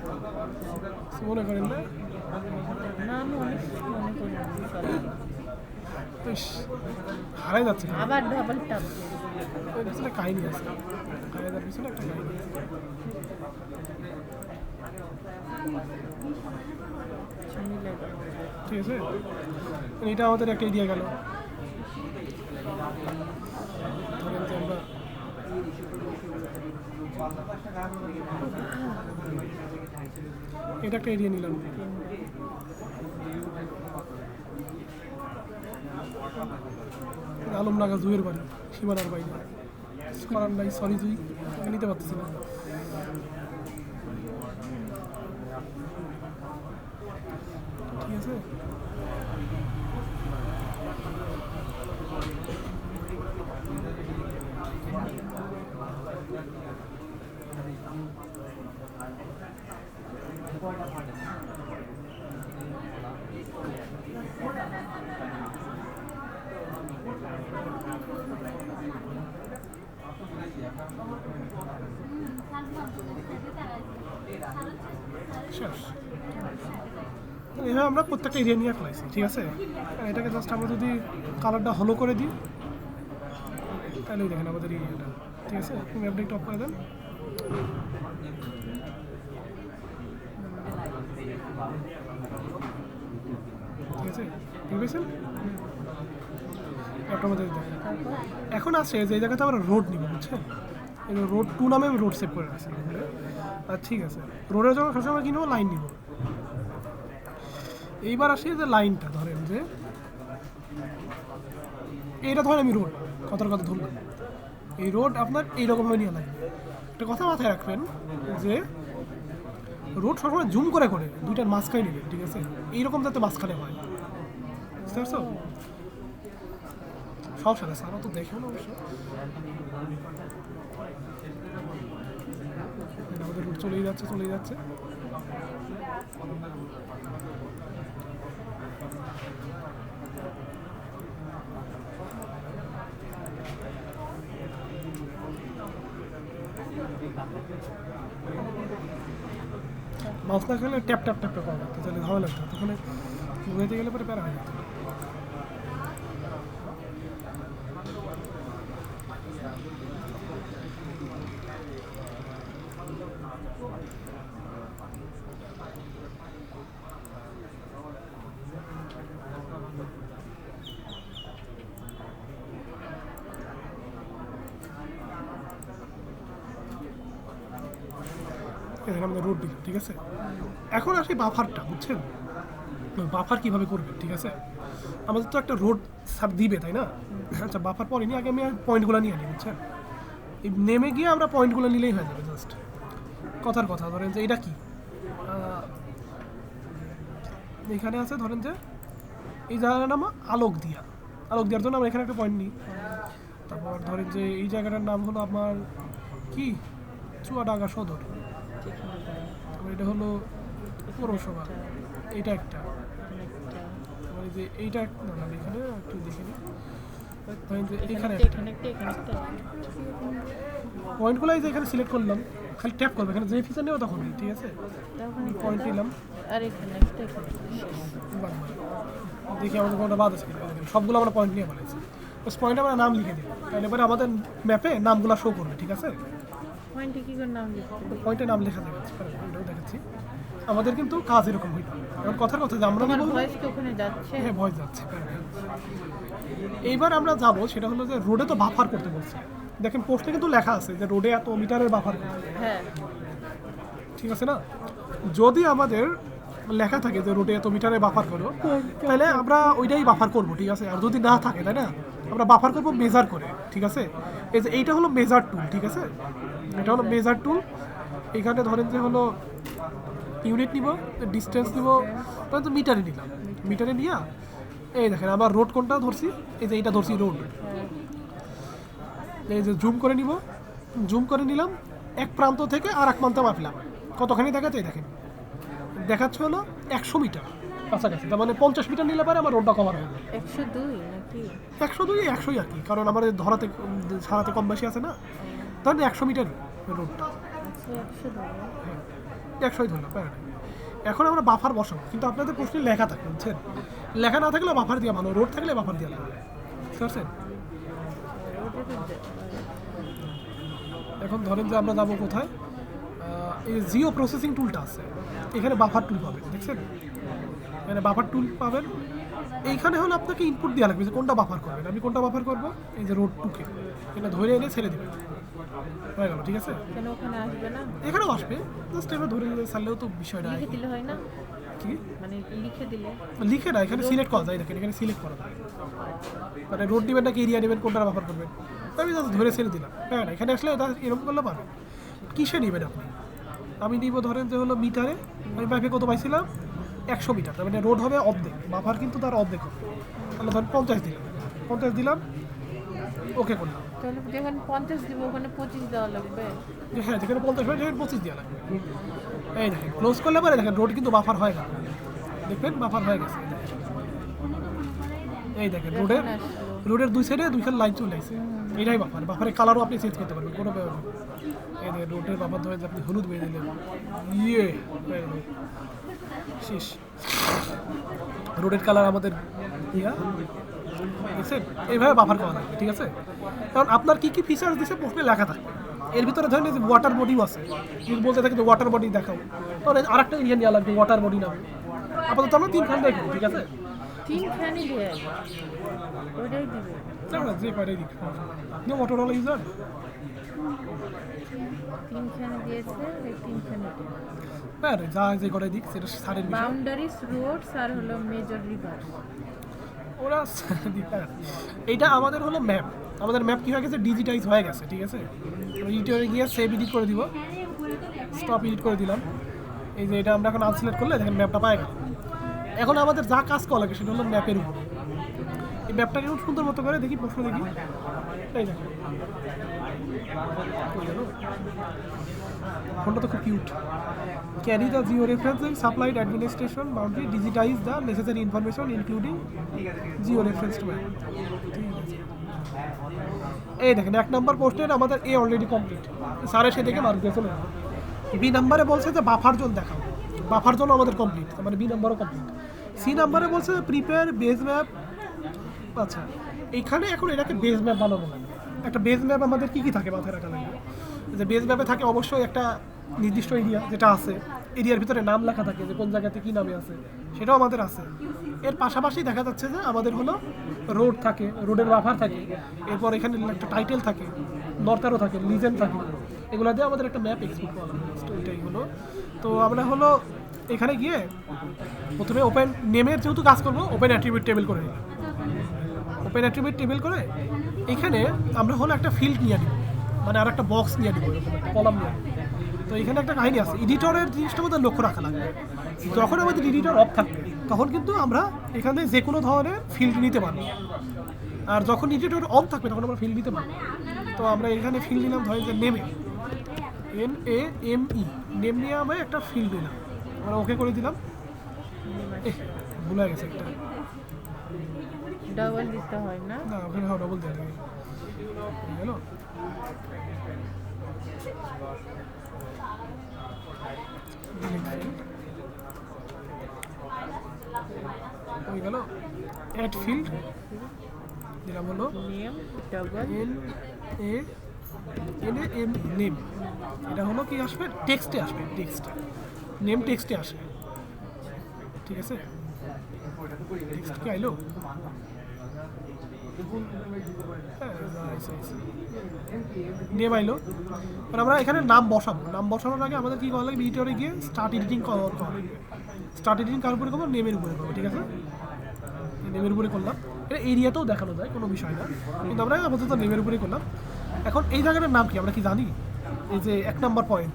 মনে করেন না? না আমি অনেক মনে করি না, sorry। ইস, হারাই যাচ্ছে। আবার ডাবল টাপ। এর পিছনে কাহিনি আছে, হারাই যাওয়ার পিছনে একটা কাহিনি আছে। মিলে দাও। ঠিক আছে, এটা আমাদের একটা এরিয়া গেল। ধরেন যে আমরা এটা একটা এরিয়া নিলাম। আলমনাগা জুয়ের বাড়ি, সীমানার বাইরে। করার নাই, সরি জুই, নিতে পারতেছি না। ঠিক আছে, শেষ। এভাবে আমরা প্রত্যেকটা এরিয়া নিয়ে ফেলাইছি, ঠিক আছে? আর এটাকে জাস্ট আমরা যদি কালারটা হলো করে দিই, তাহলেই দেখেন আমাদের এরিয়াটা, ঠিক আছে? ম্যাপটা একটু অফ করে দেন। ঠিক আছে, ঠিক পেয়েছেন? ম্যাপটার মধ্যে দেখেন তারপর এখন আসছে যে এই জায়গাতে আমরা রোড নিব বুঝছেন এই রোড 2 নামে আমি রোড সেভ করে রাখছি আর ঠিক আছে রোডের যখন খাসে আমরা কিনবো লাইন নিব এইবার আসি যে লাইনটা ধরেন যে এইটা ধরেন আমি রোড কথার কথা ধরলাম এই রোড আপনার এইরকমভাবে নিয়ে লাগবে একটা কথা মাথায় রাখবেন যে রোড সবসময় জুম করে করে দুইটার মাঝখানে নেবেন ঠিক আছে এইরকম যাতে মাঝখানে হয় বুঝতে পারছো সব সাথে সারা তো দেখেও না অবশ্য আমাদের রুট চলেই যাচ্ছে মাউস না খেলে ট্যাপ করা লাগতো তাহলে ভালো লাগতো তখন ঘুমাইতে গেলে পরে প্যারা হয়ে যেত এখানে আমাদের রোড দিলাম ঠিক আছে এখন আসি বাফারটা বুঝছেন বাফার কিভাবে করবেন ঠিক আছে আমাদের তো একটা রোড সার দিবে তাই না আচ্ছা বাফার পরে নিয়ে আগে আমি পয়েন্টগুলো নিয়ে নিই বুঝছেন এই নেমে গিয়ে আমরা পয়েন্টগুলো নিলেই হয়ে যাবে জাস্ট কথার কথা ধরেন যে এটা কি এখানে আছে ধরেন যে এই জায়গাটার নাম আলোক দেওয়ার জন্য আমরা এখানে একটা পয়েন্ট নিই তারপর ধরেন যে এই জায়গাটার নাম হলো আমার কি চুয়াডাঙ্গা সদর এটা হলো পৌরসভা এটা একটা মানে যে এইটা না এখানে একটু দেখে নিই যে এখানে পয়েন্টগুলো এই যে এখানে সিলেক্ট করলাম খালি ট্যাপ করবে এখানে যে ফিচার নেব তখন ঠিক আছে পয়েন্ট নিলাম আর এখানে দেখি আমাদের কোনটা বাদ আছে সবগুলো আমরা পয়েন্ট নিয়ে বলেছি ওই পয়েন্টে আমরা নাম লিখে দিই তাহলে পরে আমাদের ম্যাপে নামগুলো শো করবে ঠিক আছে পয়েন্টে কি করে নাম লিখতে পয়েন্টে নাম লেখা দেখাচ্ছি দেখাচ্ছি আমাদের কিন্তু কাজ এরকম হইল এখন কথার কথা যে আমরা ভয়েস কি ওখানে যাচ্ছে হ্যাঁ ভয়েস যাচ্ছে এইবার আমরা যাব সেটা হলো যে রোডে তো বাফার করতে বলছি দেখেন পোস্টে কিন্তু লেখা আছে যে রোডে এত মিটারের বাফার হ্যাঁ ঠিক আছে না যদি আমাদের লেখা থাকে যে রোডে এত মিটারে বাফার করো তাহলে আমরা ওইটাই বাফার করব ঠিক আছে আর যদি না থাকে তাই না আমরা বাফার করব মেজার করে ঠিক আছে এই যে এইটা হলো মেজার টুল ঠিক আছে এটা হলো মেজার টুল এখানে ধরেন যে হলো ইউনিট নিব ডিস্টেন্স নিব তাহলে তো মিটারে নিলাম মিটারে নিয়ে এই দেখেন আবার রোড কোনটা ধরছি এই যে এইটা ধরছি রোড এই যে জুম করে নিব জুম করে নিলাম এক প্রান্ত থেকে আর এক প্রান্তে মাপলাম কতখানি দেখাচ্ছে দেখেন দেখাচ্ছে হলো 100 মিটার কাছাকাছি তার মানে 50 মিটার নিলে পরে আমার রোডটা কভার হবে 102 নাকি 102 100 আর কি কারণ আমাদের ধরাতে সারাতে কম বেশি আছে না তাহলে 100 মিটার রোডটা 100 ধরলাম এখন আমরা বাফার বসাবো কিন্তু আপনাদের প্রশ্নে লেখা থাকে বুঝছেন লেখা না থাকলে বাফার দেওয়া ভালো রোড থাকলে বাফার দেওয়া ভালো বুঝতে পারছেন এখন ধরেন যে আমরা যাবো কোথায় এই জিও প্রসেসিং টুলটা আছে এখানে বাফার টুল পাবেন দেখছেন এখানে বাফার টুল পাবেন এইখানে হলো আপনাকে ইনপুট দেওয়া লাগবে যে কোনটা বাফার করবেন আমি কোনটা বাফার করবো এই যে রোড 2 কে এটা ধরে এনে ছেড়ে দেবেন হয়ে গেল ঠিক আছে কেন ওখানে আসবে না এখানেও আসবে জাস্ট এবার ধরে নিলে ছাড়লেও তো বিষয়টা লিখে দিলে হয় না কি মানে লিখে দিলে লিখে না এখানে সিলেক্ট করা যায় দেখেন এখানে সিলেক্ট করা যায় মানে রোড নেবেন নাকি এরিয়া নেবেন কোনটা ব্যবহার করবেন আমি জাস্ট ধরে ছেড়ে দিলাম হ্যাঁ না এখানে আসলে এরকম করলে পাবেন কিসে নেবেন আপনি আমি নিব ধরেন যে হলো মিটারে আমি বাইকে কত পাইছিলাম 100 মিটার তার মানে রোড হবে অর্ধেক বাফার কিন্তু তার অর্ধেক হবে তাহলে ধরেন 50 দিলাম ওকে করলাম তাহলে যেখানে 50 দিব ওখানে 25 দেওয়া লাগবে হ্যাঁ যেখানে 50 হয় সেখানে 25 দেওয়া লাগবে এই দেখেন ক্লোজ করলে পরে দেখেন রোড কিন্তু বাফার হয় না দেখবেন বাফার হয়ে গেছে এই দেখেন রোডের দুই সাইডে দুইখান লাইন চলে আসছে এটাই বাফারের কালারও আপনি চেঞ্জ করতে পারবেন কোনো ব্যাপার নেই এই দেখেন রোডের বাফার ধরে আপনি হলুদ বেয়ে দিলেন ইয়ে শেষ রোডের কালার আমাদের ইয়া দেখছেন এইভাবে বাফার করা লাগবে ঠিক আছে কারণ আপনার কী কী ফিচার্স দিচ্ছে প্রশ্নে লেখা থাকবে এর ভিতরে ধরেন যে ওয়াটার বডিও আছে যদি বলতে থাকে যে ওয়াটার বডি দেখাও তাহলে আর একটা এরিয়া নেওয়া লাগবে ওয়াটার বডি নামে আপাতত আমরা 3 খান দেখবো ঠিক আছে 3 খানি দিয়ে ওটাই দিবে না যে কয়টাই দিক নো মোটরোলা ইউজার তিনখানে দিয়েছে এই তিনখানে হ্যাঁ যা যে কয়টাই দিক সেটা সারের বিষয় বাউন্ডারিজ রোডস আর হলো মেজর রিভার্স। ওরা এইটা আমাদের হলো ম্যাপ, আমাদের ম্যাপ কী হয়ে গেছে ডিজিটাইজ হয়ে গেছে, ঠিক আছে। এডিটরে গিয়ে সেভ এডিট করে দিব, স্টপ এডিট করে দিলাম। এই যে এটা আমরা এখন আনসিলেক্ট করলে দেখেন ম্যাপটা পাই গেল। এখন আমাদের যা কাজ করা লাগে সেটা হলো ম্যাপের উপর। এই ম্যাপটাকে খুব সুন্দর মতো করে দেখি, প্রশ্ন দেখি, এই দেখো ফোনটা তো খুব cute. Carry the geo referencing supplied administration boundary digitize the necessary information including geo reference to map. এই দেখেন 1 নম্বর পোস্টের আমাদের এ অলরেডি কমপ্লিট, স্যার এসে দেখে মার্ক দিয়ে চলে যাবে। বি নাম্বারে বলছে যে বাফার জোন দেখাও, বাফার জোন আমাদের কমপ্লিট, মানে বি নাম্বারও কমপ্লিট। সি নাম্বারে বলছে প্রিপেয়ার বেস ম্যাপ। আচ্ছা এইখানে এখন এটাকে বেস ম্যাপ বানানো লাগে। একটা বেস ম্যাপ আমাদের কী কী থাকে মাথায় রাখা লাগে, যে বেস ম্যাপে থাকে অবশ্যই একটা নির্দিষ্ট এরিয়া যেটা আছে, এরিয়ার ভিতরে নাম লেখা থাকে যে কোন জায়গাতে কী নামে আছে, সেটাও আমাদের আছে। এর পাশাপাশি দেখা যাচ্ছে যে আমাদের হলো রোড থাকে, রোডের বাফার থাকে, এরপর এখানে একটা টাইটেল থাকে, নর্তারও থাকে, লিজেন্ড থাকে, এগুলো দিয়ে আমাদের একটা ম্যাপ এক্সপোর্ট করা হবে। এটাই হলো। তো আমরা হলো এখানে গিয়ে প্রথমে ওপেন নেমের যেহেতু কাজ করবো ওপেন অ্যাট্রিবিউট টেবিল করে নিলাম। ওপেন অ্যাট্রিবিউট টেবিল করে এখানে আমরা হলো একটা ফিল্ড নিয়ে নিব, মানে আর একটা বক্স নিয়ে নিব, কলাম নিয়ে নিব। তো এখানে একটা কাহিনী আছে, এডিটরের জিনিসটা আমাদের লক্ষ্য রাখা লাগবে। যখন আমাদের এডিটর অফ থাকবে তখন কিন্তু আমরা এখানে যে কোনো ধরনের ফিল্ড নিতে পারবো, আর যখন এডিটর অন থাকবে তখন আমরা ফিল্ড নিতে পারবো। তো আমরা এখানে ফিল্ড নিলাম, ধরেন যে নেমে NAME নেম নিয়ে আমরা একটা ফিল্ড নিলাম, আমরা ওকে করে দিলাম। ভুলে গেছে একটা, ডাবল দিতে হয় না? না ওখানে ডবল দেওয়া লাগে গেল। হয়ে গেল অ্যাড ফিল্ড দিলাম হলো নেম ডাবল NAME নেম। এটা হলো কি আসবে, টেক্সটে আসবে, টেক্সটে নেম টেক্সটে আসবে, ঠিক আছে। টেক্সট কি আইলো, নেম আইলো। আর আমরা এখানে নাম বসাবো, নাম বসানোর আগে আমাদের কী করা লাগবে, এডিটরে গিয়ে স্টার্ট এডিটিং করা লাগবে। স্টার্ট এডিটিং কার উপরে করবো, নেমের উপরে করবো, ঠিক আছে। নেমের উপরে করলাম, এটা এরিয়াতেও দেখানো যায়, কোনো বিষয় না, কিন্তু আমরা আপাতত নেমের উপরে করলাম। এখন এই জায়গাটার নাম কি আমরা কি জানি, এই যে 1 নম্বর পয়েন্ট,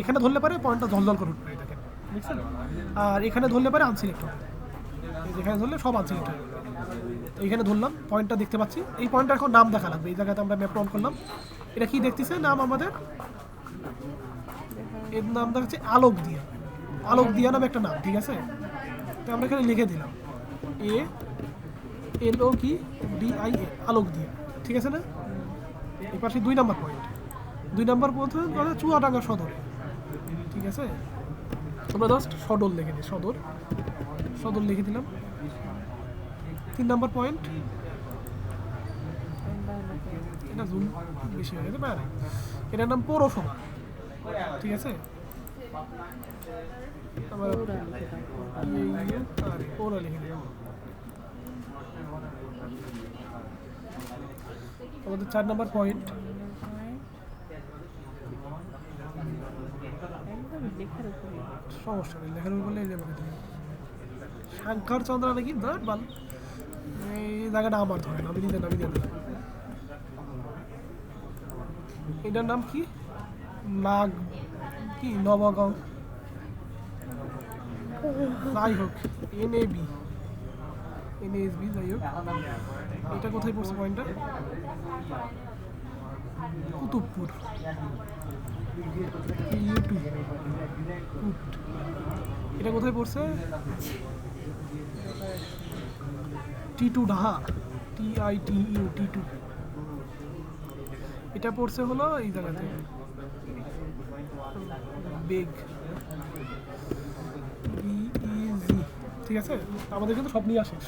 এখানে ধরলে পারে পয়েন্টটা ঝলঝল করে উঠবে, দেখেন বুঝছেন। আর এখানে ধরলে পারে আনসিলেক্ট হবে, যেখানে ধরলে সব আনসিলেক্ট হবে। তো এইখানে ধরলাম পয়েন্টটা দেখতে পাচ্ছি, এই পয়েন্টটা এখন নাম দেখা লাগবে। এই জায়গাতে আমরা ম্যাপ অন করলাম, এটা কি দেখতেছে নাম আমাদের, এর নাম দেখাচ্ছে আলোক দিয়া, আলোক দিয়া নামে একটা নাম, ঠিক আছে। তো আমরা এখানে লিখে দিলাম ALOKDIA আলোক দিয়া, ঠিক আছে না। এই পাশে 2 নম্বর পয়েন্ট, 2 নম্বর প্রথমে চুয়াডাঙ্গা সদর, ঠিক আছে। আমরা জাস্ট সদর লিখে দিই, সদর সদর লিখে দিলাম। 3 নম্বর পয়েন্ট, এটা জুম বেশি হয়ে যেতে পারে, এটার নাম পৌরসভা, ঠিক আছে। আবার পৌর লিখে দিলাম। আমাদের 4 নম্বর পয়েন্ট, সমস্যা নেই লেখার উপর লেগে যাবে। শঙ্কর চন্দ্র নাকি ধর বাল, এই জায়গাটা আমার ধরে না, আমি নিজে নামি দিয়ে দিলাম। এটার নাম কি, নাগ কি নবগাঁও, যাই হোক NASB যাই হোক। এটা কোথায় পড়ছে পয়েন্টটা, কুতুবপুর, এটা কোথায় পড়ছে, T2 ঢাহা, TITU T2, এটা পড়ছে হলো এই জায়গাতে বেগ BEG, ঠিক আছে। আমাদের কিন্তু সব নিয়ে আসিস,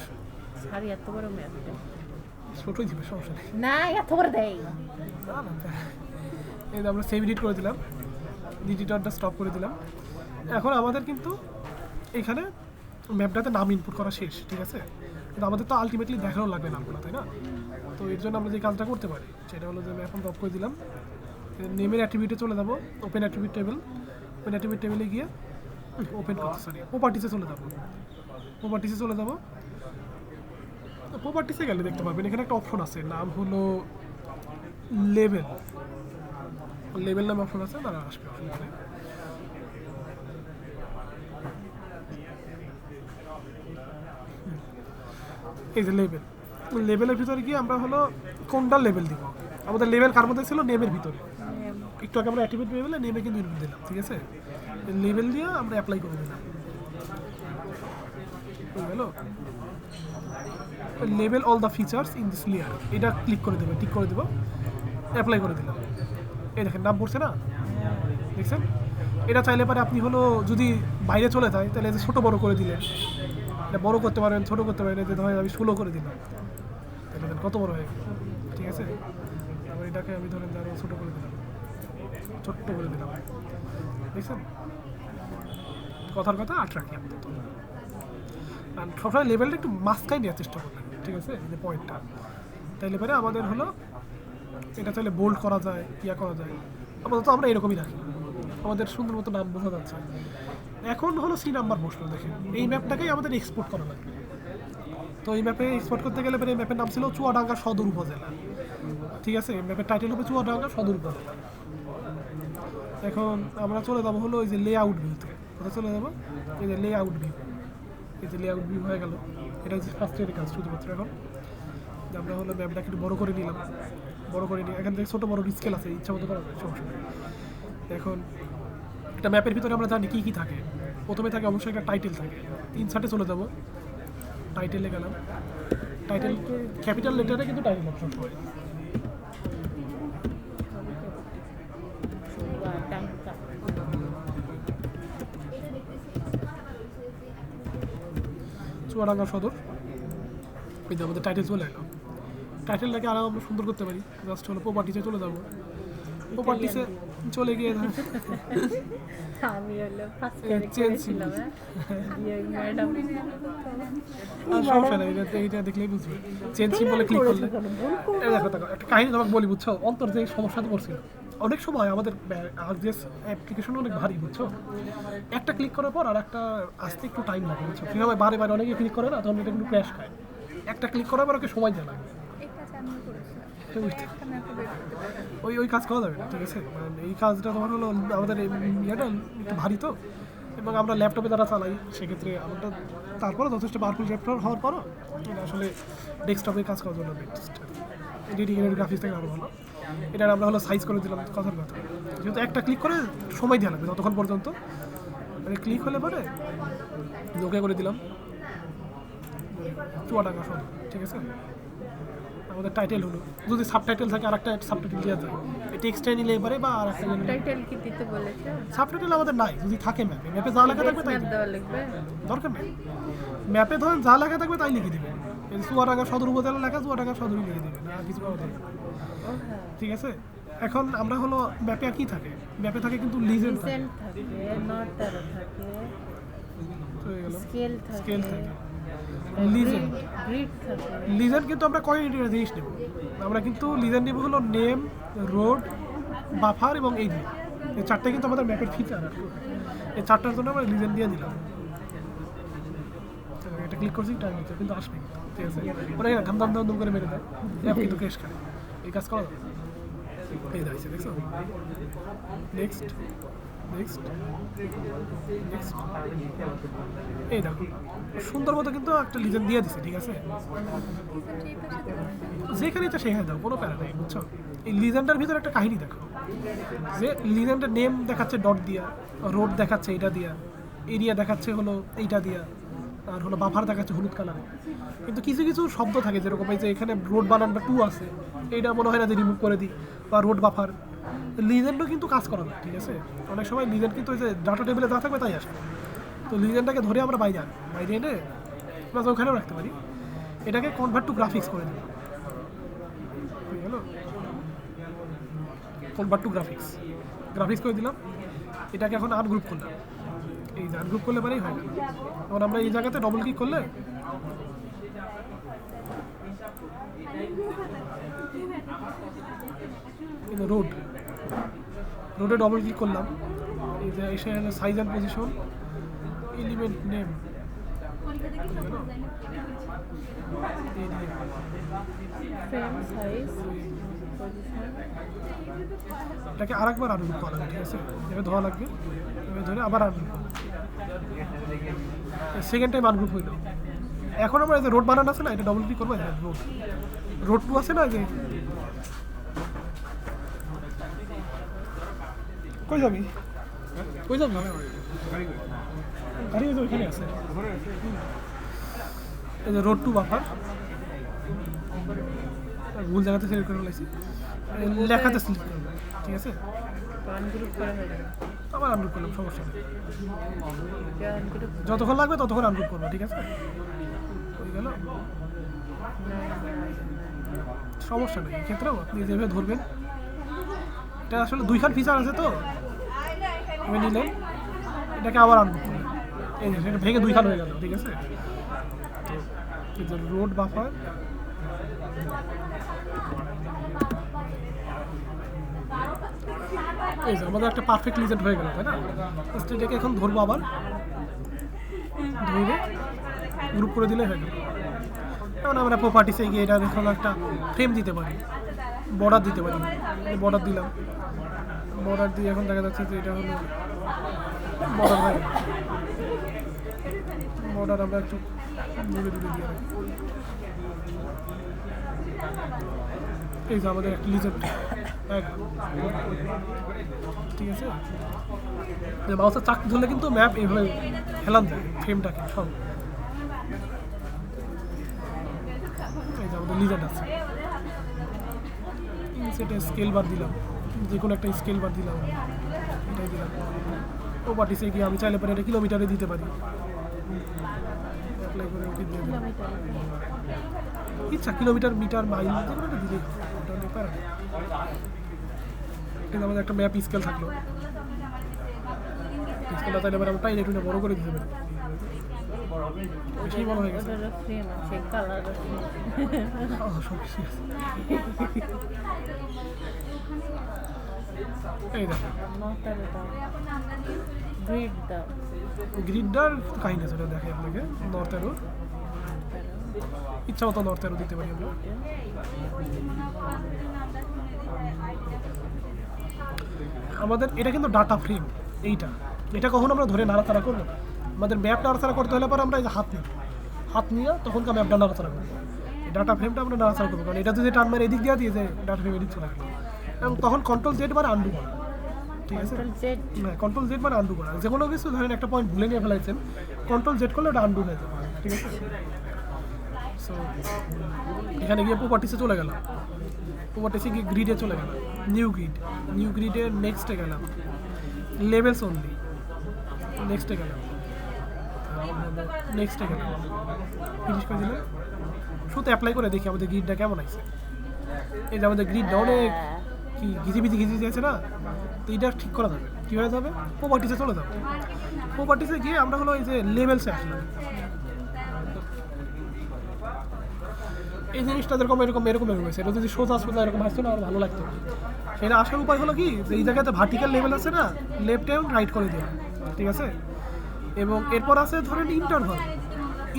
সারি এত বড় ম্যাপটা ছোটই দিবে, সমস্যা নেই। না এত বড় দেয় না না, এই যে আমরা সেভ এডিট করে দিলাম, এডিটরটা স্টপ করে দিলাম। এখন আমাদের কিন্তু এখানে ম্যাপটাতে নাম ইনপুট করা শেষ, ঠিক আছে। কিন্তু আমাদের তো আলটিমেটলি দেখানো লাগবে নামগুলো, তাই না? তো এর জন্য আমরা যে কাজটা করতে পারি সেটা হলো যে আমি এখন ড্রপ করে দিলাম, নেমের অ্যাট্রিবিউটে চলে যাবো, open attribute table, open attribute টেবিলে গিয়ে ওপেন করতে, সরি প্রপার্টিসে চলে যাবো, প্রপার্টিসে চলে যাবো। প্রপার্টিসে গেলে দেখতে পাবেন এখানে একটা অপশন আছে, নাম হলো লেভেল, লেভেল নামে অপশন আছে, তারা আসবে অপশন। এই যে লেভেল, লেভেলের ভিতরে গিয়ে আমরা হলো কোনটা লেভেল দিব, আমাদের লেভেল কার মধ্যে ছিল, নেমের ভিতরে। একটু আগে আমরা অ্যাক্টিভেট লেভেলে নেমে কিন্তু ইনপুট দিলাম, ঠিক আছে? লেভেল দিয়ে আমরা অ্যাপ্লাই করে দিলাম, হলো level all the features in this layer, এটা ক্লিক করে দেবো, টিক করে দেবো, অ্যাপ্লাই করে দিলাম। এই দেখেন নাম পড়ছে না, দেখছেন? এটা চাইলে পরে আপনি হলো যদি বাইরে চলে যায় তাহলে যে ছোটো বড়ো করে দিলেন, এটা বড়ো করতে পারবেন, ছোটো করতে পারবেন, এতে ধরেন আমি 16 করে দিলাম, তাহলে দেখেন কত বড়ো হয়ে গেল, ঠিক আছে? তারপর এটাকে আমি ধরেন আরও ছোটো করে দিলাম, ছোট্ট করে দিলাম, দেখছেন? কথার কথা 8 রাখি আপাতত, আর সবসময় লেভেলটা একটু মাঝখানে নেওয়ার চেষ্টা করবেন, ঠিক আছে? যে পয়েন্টটা, তাইলে পরে আমাদের হলো এটা চাইলে বোল্ড করা যায়, ইয়া করা যায়, আপাতত আমরা এরকমই রাখি, আমাদের সুন্দর মতো নাম বোঝা যাচ্ছে। এখন হলো সি নাম্বার প্রশ্ন, দেখেন এই ম্যাপটাকেই আমাদের এক্সপোর্ট করা লাগবে। তো এই ম্যাপে এক্সপোর্ট করতে গেলে পরে এই ম্যাপের নাম ছিল চুয়াডাঙ্গা সদর উপজেলা, ঠিক আছে? ম্যাপের টাইটেল হবে চুয়াডাঙ্গা সদর উপজেলা। এখন আমরা চলে যাবো হলো ওই যে লে আউট ভিউতে, কোথায় চলে যাবো? এই যে লে আউট ভিউ, এই যে লে আউট ভিউ হয়ে গেল, এটা হচ্ছে ফার্স্ট ইয়ারের কাজ শুধুমাত্র। এখন আমরা হলো ম্যাপটাকে একটু বড়ো করে নিলাম, বড়ো করে নিয়ে এখান থেকে ছোটো বড়ো স্কেল আছে, ইচ্ছা মতো করা যায়, সমস্যা নেই। এখন একটা ম্যাপের ভিতরে আমরা জানি কী কী থাকে, প্রথমে থাকে অবশ্যই একটা টাইটেল থাকে, ইনসার্টে চলে যাবো, টাইটেলে গেলাম, টাইটেল ক্যাপিটাল লেটারে কিন্তু টাইটেল অপশন হয়, চুয়াডাঙ্গা সদর, এই যে আমাদের টাইটেল চলে এলো। টাইটেলটাকে আরও আমরা সুন্দর করতে পারি, জাস্ট হলো প্রপার্টিসে চলে যাবো, প্রপার্টিসে চলে গিয়ে আমি হলো ফার্স্ট ইয়ারে চেঞ্জ করেছিলাম, দিয়ে ম্যাডাম আর সমস্যা নেই, এইটা দেখলেই বুঝবে। চেঞ্জ সিম্বলে ক্লিক করলে এই দেখো দেখো একটা কাহিনী তোমাকে বলি, বুঝছো? অন্তর যে সমস্যাতে পড়ছিল, অনেক সময় আমাদের আরজিএস অ্যাপ্লিকেশন অনেক ভারী, বুঝছো? একটা ক্লিক করার পর আর একটা আসতে একটু টাইম লাগে, বুঝছো? সেভাবে বারে বারে অনেকে ক্লিক করে না, তখন এটা একটু ক্র্যাশ খায়। একটা ক্লিক করার পর ওকে সময় দেওয়া লাগে, ওই ওই কাজ করা যাবে না, ঠিক আছে? মানে এই কাজটা তোমার হলো আমাদের ইয়েটা একটু ভারী তো, এবং আমরা ল্যাপটপে যারা চালাই সেক্ষেত্রে আমরা তারপরে যথেষ্ট পাওয়ারফুল ল্যাপটপ হওয়ার পরও এটা আসলে ডেস্কটপে কাজ করার জন্য ডেডিকেটেড গ্রাফিক্স থেকে আরও ভালো। এটা আমরা হলো সাইজ করে দিলাম, কথার কথা, যেহেতু একটা ক্লিক করে সময় দেওয়া লাগবে ততক্ষণ পর্যন্ত, মানে ক্লিক হলে পরে ওকে করে দিলাম চুয়াডাঙ্গা সদর, ঠিক আছে? আমাদের টাইটেল হলো, যদি সাবটাইটেল থাকে আর একটা সাবটাইটেল দেওয়া যায়, টেক্সটে নিলে এবারে বা আর একটা টাইটেল কি দিতে বলেছে? সাবটাইটেল আমাদের নাই, যদি থাকে ম্যাপে, ম্যাপে যা লেখা থাকবে তাই ম্যাপ দেওয়া লাগবে, দরকার নেই। ম্যাপে ধরেন যা লেখা থাকবে তাই লিখে দেবে, চুয়াডাঙ্গা সদর উপজেলা লেখা চুয়াডাঙ্গা সদরই লিখে দেবে, না কিছু পাওয়া যায়, ঠিক আছে? এখন আমরা হলো ম্যাপে আর কি থাকে, ম্যাপে থাকে কিন্তু লিজেন্ড থাকে, সেন্ট থাকে, নর্থ অ্যারো থাকে, হয়ে গেল স্কেল থাকে, স্কেল থাকে, লিজেন্ড, গ্রিড থাকে। লিজেন্ড কিন্তু আমরা কয় জিনিস নেব, আমরা কিন্তু লিজেন্ড নেব হলো নেম, রোড, বাফার এবং এই দিন, এই চারটে কিন্তু আমাদের ম্যাপের ফিচার, এই চারটার জন্য আমরা লিজেন্ড দিয়ে দিলাম। এটা ক্লিক করছি টাইম হচ্ছে কিন্তু আসবে, ঠিক আছে? ওরা ঘাম দাম দাম করে মেরে দেয়, অ্যাপ কিন্তু ক্রেশ খায়, এই কাজ করা যাবে। এই দাঁড়িয়েছে, দেখছো? নেক্সট নেক্সট নেক্সট, এই দেখো সুন্দর মতো কিন্তু একটা লিজেন্ড দিয়ে দিছে, ঠিক আছে? যেখানে ইচ্ছা সেখানে দাও, কোনো প্যারা নেই, বুঝছো? এই লিজেন্ডের ভিতরে একটা কাহিনী দেখো, যে লিজেন্ডের নেম দেখাচ্ছে ডট দিয়া, রোড দেখাচ্ছে এটা দিয়া, এরিয়া দেখাচ্ছে হলো এইটা দিয়া, আর হলো বাফার দেখাচ্ছে হলুদ কালারে, কিন্তু কিছু কিছু শব্দ থাকে যেরকম এই যে এখানে রোড বানানটা 2 আছে, এইটা মনে হয় না যে রিমুভ করে দিই, বা রোড বাফার। লিজেন্ডও কিন্তু কাজ করা যায়, ঠিক আছে? অনেক সময় লিজেন্ড কিন্তু ওই যে ডাটা টেবিলে যা থাকবে তাই আসবে, তো লিজেন্ডটাকে ধরে আমরা বাইরে এনে আমরা ওখানেও রাখতে পারি, এটাকে কনভার্ট টু গ্রাফিক্স করে দিই, হয়ে গেল কনভার্ট টু গ্রাফিক্স, গ্রাফিক্স করে দিলাম। এটাকে এখন আনগ্রুপ করলাম, এই যে আনগ্রুপ করলে পরেই হয় না। এখন আমরা এই জায়গাতে ডবল ক্লিক করলে কিন্তু রোডে ডবল ক্লিক করলাম, এই যে এসে size and position, element name, frame size position এটাকে আরেকবার আনগ্রুপ করা লাগবে, ঠিক আছে? এভাবে ধোয়া লাগবে, এভাবে ধরে আবার আনগ্রুপ, সেকেন্ড টাইম আনগ্রুপ হইল। এখন আমরা এই যে রোড বানানো আছে না, এটা ডবল ক্লিক করবো, রোড 2 আছে না, যে কই যাবি গাড়ি ওই যে ওইখানে আছে, এই যে রোড 2 বাফার, ভুল জায়গাতে সিলেক্ট করে ফেলেছি, লেখাতে সিলেক্ট করবো, ঠিক আছে? আনগ্রুপ করা হয়ে যাবে, আবার আনগ্রুপ করলাম, সমস্যা নেই, আনগ্রুপ যতক্ষণ লাগবে ততক্ষণ আনগ্রুপ করবো, ঠিক আছে? হয়ে গেল, সমস্যা নেই। এক্ষেত্রেও আপনি যেভাবে ধরবেন, এটা আসলে 2খান ফিচার আছে তো, এভাবে নিলেন, এটাকে আবার আনগ্রুপ করলেন, এই যে সেটা ভেঙে 2খান হয়ে গেল, ঠিক আছে? তো রোড বাফার, এই যে আমাদের একটা পারফেক্ট লিজেন্ড হয়ে গেল, তাই না? এটাকে এখন ধরবো, আবার ধরে গ্রুপ করে দিলে হয়ে গেল। এখন আমরা প্রপার্টিসে গিয়ে এটা এখন একটা ফ্রেম দিতে পারি, বর্ডার দিতে পারি, বর্ডার দিলাম, বর্ডার দিয়ে এখন দেখা যাচ্ছে যে এটা হলো বর্ডার হয়ে গেল। বর্ডার আমরা একটু দূরে দূরে দিয়ে রাখি, এই যে আমাদের একটা লিজেন্ড, ঠিক আছে? মাউসের চাক ধরলে কিন্তু ম্যাপ এইভাবে হেলান যায় ফ্রেমটাকে সব। এই যে আমাদের লিজেন্ড আছে, সেটা স্কেল বার দিলাম, যে কোনো একটা স্কেল বার দিলাম, এটাই দিলাম। প্রপার্টিসে গিয়ে আমি চাইলে পরে এটা কিলোমিটারে দিতে পারি, অ্যাপ্লাই করে ওকে দিয়ে দিলাম। ইচ্ছা কিলোমিটার, মিটার, মাইল, যে কোনো একটা দিলেই হবে, ওটা নিয়ে পারে। কিন্তু আমাদের একটা ম্যাপ স্কেল থাকলো, স্কেলটা তাইলে এবার আমরা টাইনে টুনে বড় করে দিতে পারি, বেশি বড় হয়ে গেছে। ওটার ফ্রেম আছে, কালার আছে, সব কিছু আছে। এই দেখো নটার দাও, গ্রিড দাও, গ্রিডটার কাহিনী আছে, ওটা দেখে আপনাকে। নর্থ অ্যারো, ইচ্ছা মতো নর্থ অ্যারো দিতে পারি আমরা। আমাদের এটা কিন্তু ডাটা ফ্রেম, এটা কখনো আমরা ধরে নাড়াচাড়া করবো না। আমাদের ম্যাপ নাড়াচাড়া করতে হলে পরে আমরা এই যে হাত নিয়ে তখনকার ম্যাপটা নাড়াচাড়া করবো। এই ডাটা ফ্রেমটা আমরা নাড়াচাড়া করবো, কারণ এটা যদি টান মারে এদিক দিয়ে দিয়ে যায়, ডাটা ফ্রেম এদিক চলে গেলো, এবং তখন কন্ট্রোল জেড মানে আন্ডু করা, ঠিক আছে? হ্যাঁ, কন্ট্রোল জেড মানে আন্ডু করা। যে কোনো কিছু ধরেন একটা পয়েন্ট ভুলে নিয়ে ফেলাইছেন, কন্ট্রোল জেড করলে ওটা আন্ডু হয়ে যাবে, ঠিক আছে? সো এখানে গিয়ে প্রপার্টিসে চলে গেলাম, প্রপার্টিসে গিয়ে গ্রিডে চলে গেলাম, নিউ গ্রিডে নেক্সটে গেলাম, লেভেলস অনলি, নেক্সটে গেলাম, ফিনিশ করে দিলাম। শুধু অ্যাপ্লাই করে দেখি আমাদের গ্রিডটা কেমন আছে। এই যে আমাদের গ্রিডটা অনেক কি ঘিচি আছে না, তো এটা ঠিক করা যাবে। কীভাবে যাবে? প্রপার্টিসে চলে যাবে, প্রপার্টিসে গিয়ে আমরা হলো এই যে লেভেলসে আসলাম। এই জিনিসটা যেরকম এরকম হয়েছে, এটা যদি সোজা এরকম আসতো না, আর ভালো লাগতো। সেটা আসার উপায় হলো কি, যে এই জায়গাতে ভার্টিক্যাল লেভেল আছে না, লেফট এবং রাইট করে দেওয়া, ঠিক আছে? এবং এরপর আছে ধরেন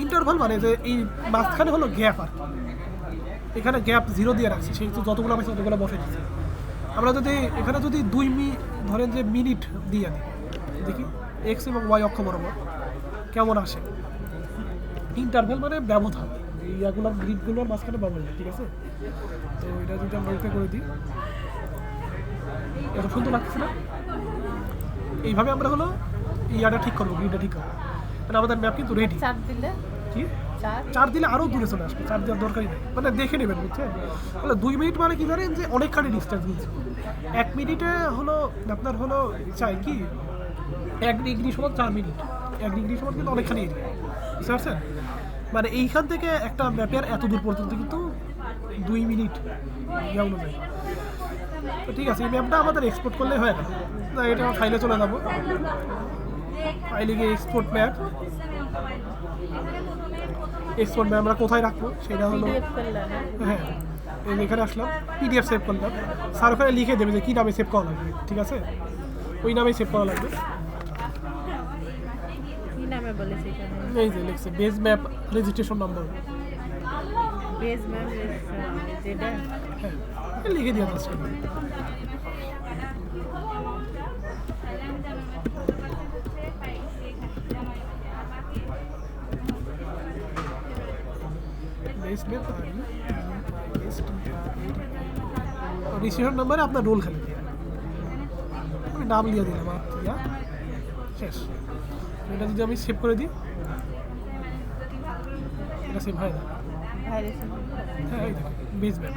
ইন্টারভাল, মানে যে এই মাঝখানে হলো গ্যাপ, আর এখানে গ্যাপ 0 দিয়ে রাখছি, সেই যতগুলো আছে ততগুলো বসে দিচ্ছি। আমরা যদি এখানে যদি 2 ধরেন যে মিনিট দিয়ে দিই, দেখি এক্স এবং ওয়াই অক্ষ বরাবর কেমন আসে। ইন্টারভেল মানে ব্যবধান, এইগুলোর গ্রিডগুলোর মাঝখানে ব্যবধান, ঠিক আছে? তো এটা যদি আমরা ওকে করে দিই, এত সুন্দর লাগছে না? এইভাবে আমরা হলো ইয়াটা ঠিক করবো, গ্রিডটা ঠিক করবো, মানে আমাদের ম্যাপ কিন্তু রেডি। চার দিলে কি চার 4 দিলে আরও দূরে চলে আসবে, 4 দেওয়ার দরকারই নেই, মানে দেখে নেবেন, বুঝছেন? তাহলে 2 মিনিট মানে কি জানেন, যে অনেকখানি ডিস্টেন্স নিচ্ছে। 1 মিনিটে হলো আপনার হলো চাই কি 1 ডিগ্রি সমান 4 মিনিট, 1 ডিগ্রি সমান কিন্তু অনেকখানি এরিয়া, বুঝতে পারছেন? মানে এইখান থেকে একটা ম্যাপের এত দূর পর্যন্ত কিন্তু 2 মিনিট ইয়া অনুযায়ী। তো ঠিক আছে, এই ম্যাপটা আমাদের এক্সপোর্ট করলে হয়ে গেল। না, এটা ফাইলে চলে যাবো, ফাইলে গিয়ে এক্সপোর্ট ম্যাপ আমরা কোথায় রাখবো সেটা হলো, পিডিএফ করলে না, হ্যাঁ এই যে এখানে আসলাম, পিডিএফ সেভ করলাম, স্যার ওখানে লিখে দেবে যে কী নামে সেভ করা লাগবে, ঠিক আছে, ওই নামেই সেভ করা লাগবে। কি নামে বলেছে এখানে? এই যে লিখছে base map registration number, base ma'am যেটা হ্যাঁ লিখে দিয়ে আসছে। বেস ম্যাপ রেজিস্ট্রেশন নাম্বারে আপনার রোল খালি দিয়ে আমি নাম লিয়ে দিলাম, ইয়া শেষ। এটা যদি আমি সেভ করে দিই, এটা সেভ হয় না। ভাইরাস। হ্যাঁ এই দেখুন বেস ম্যাপ,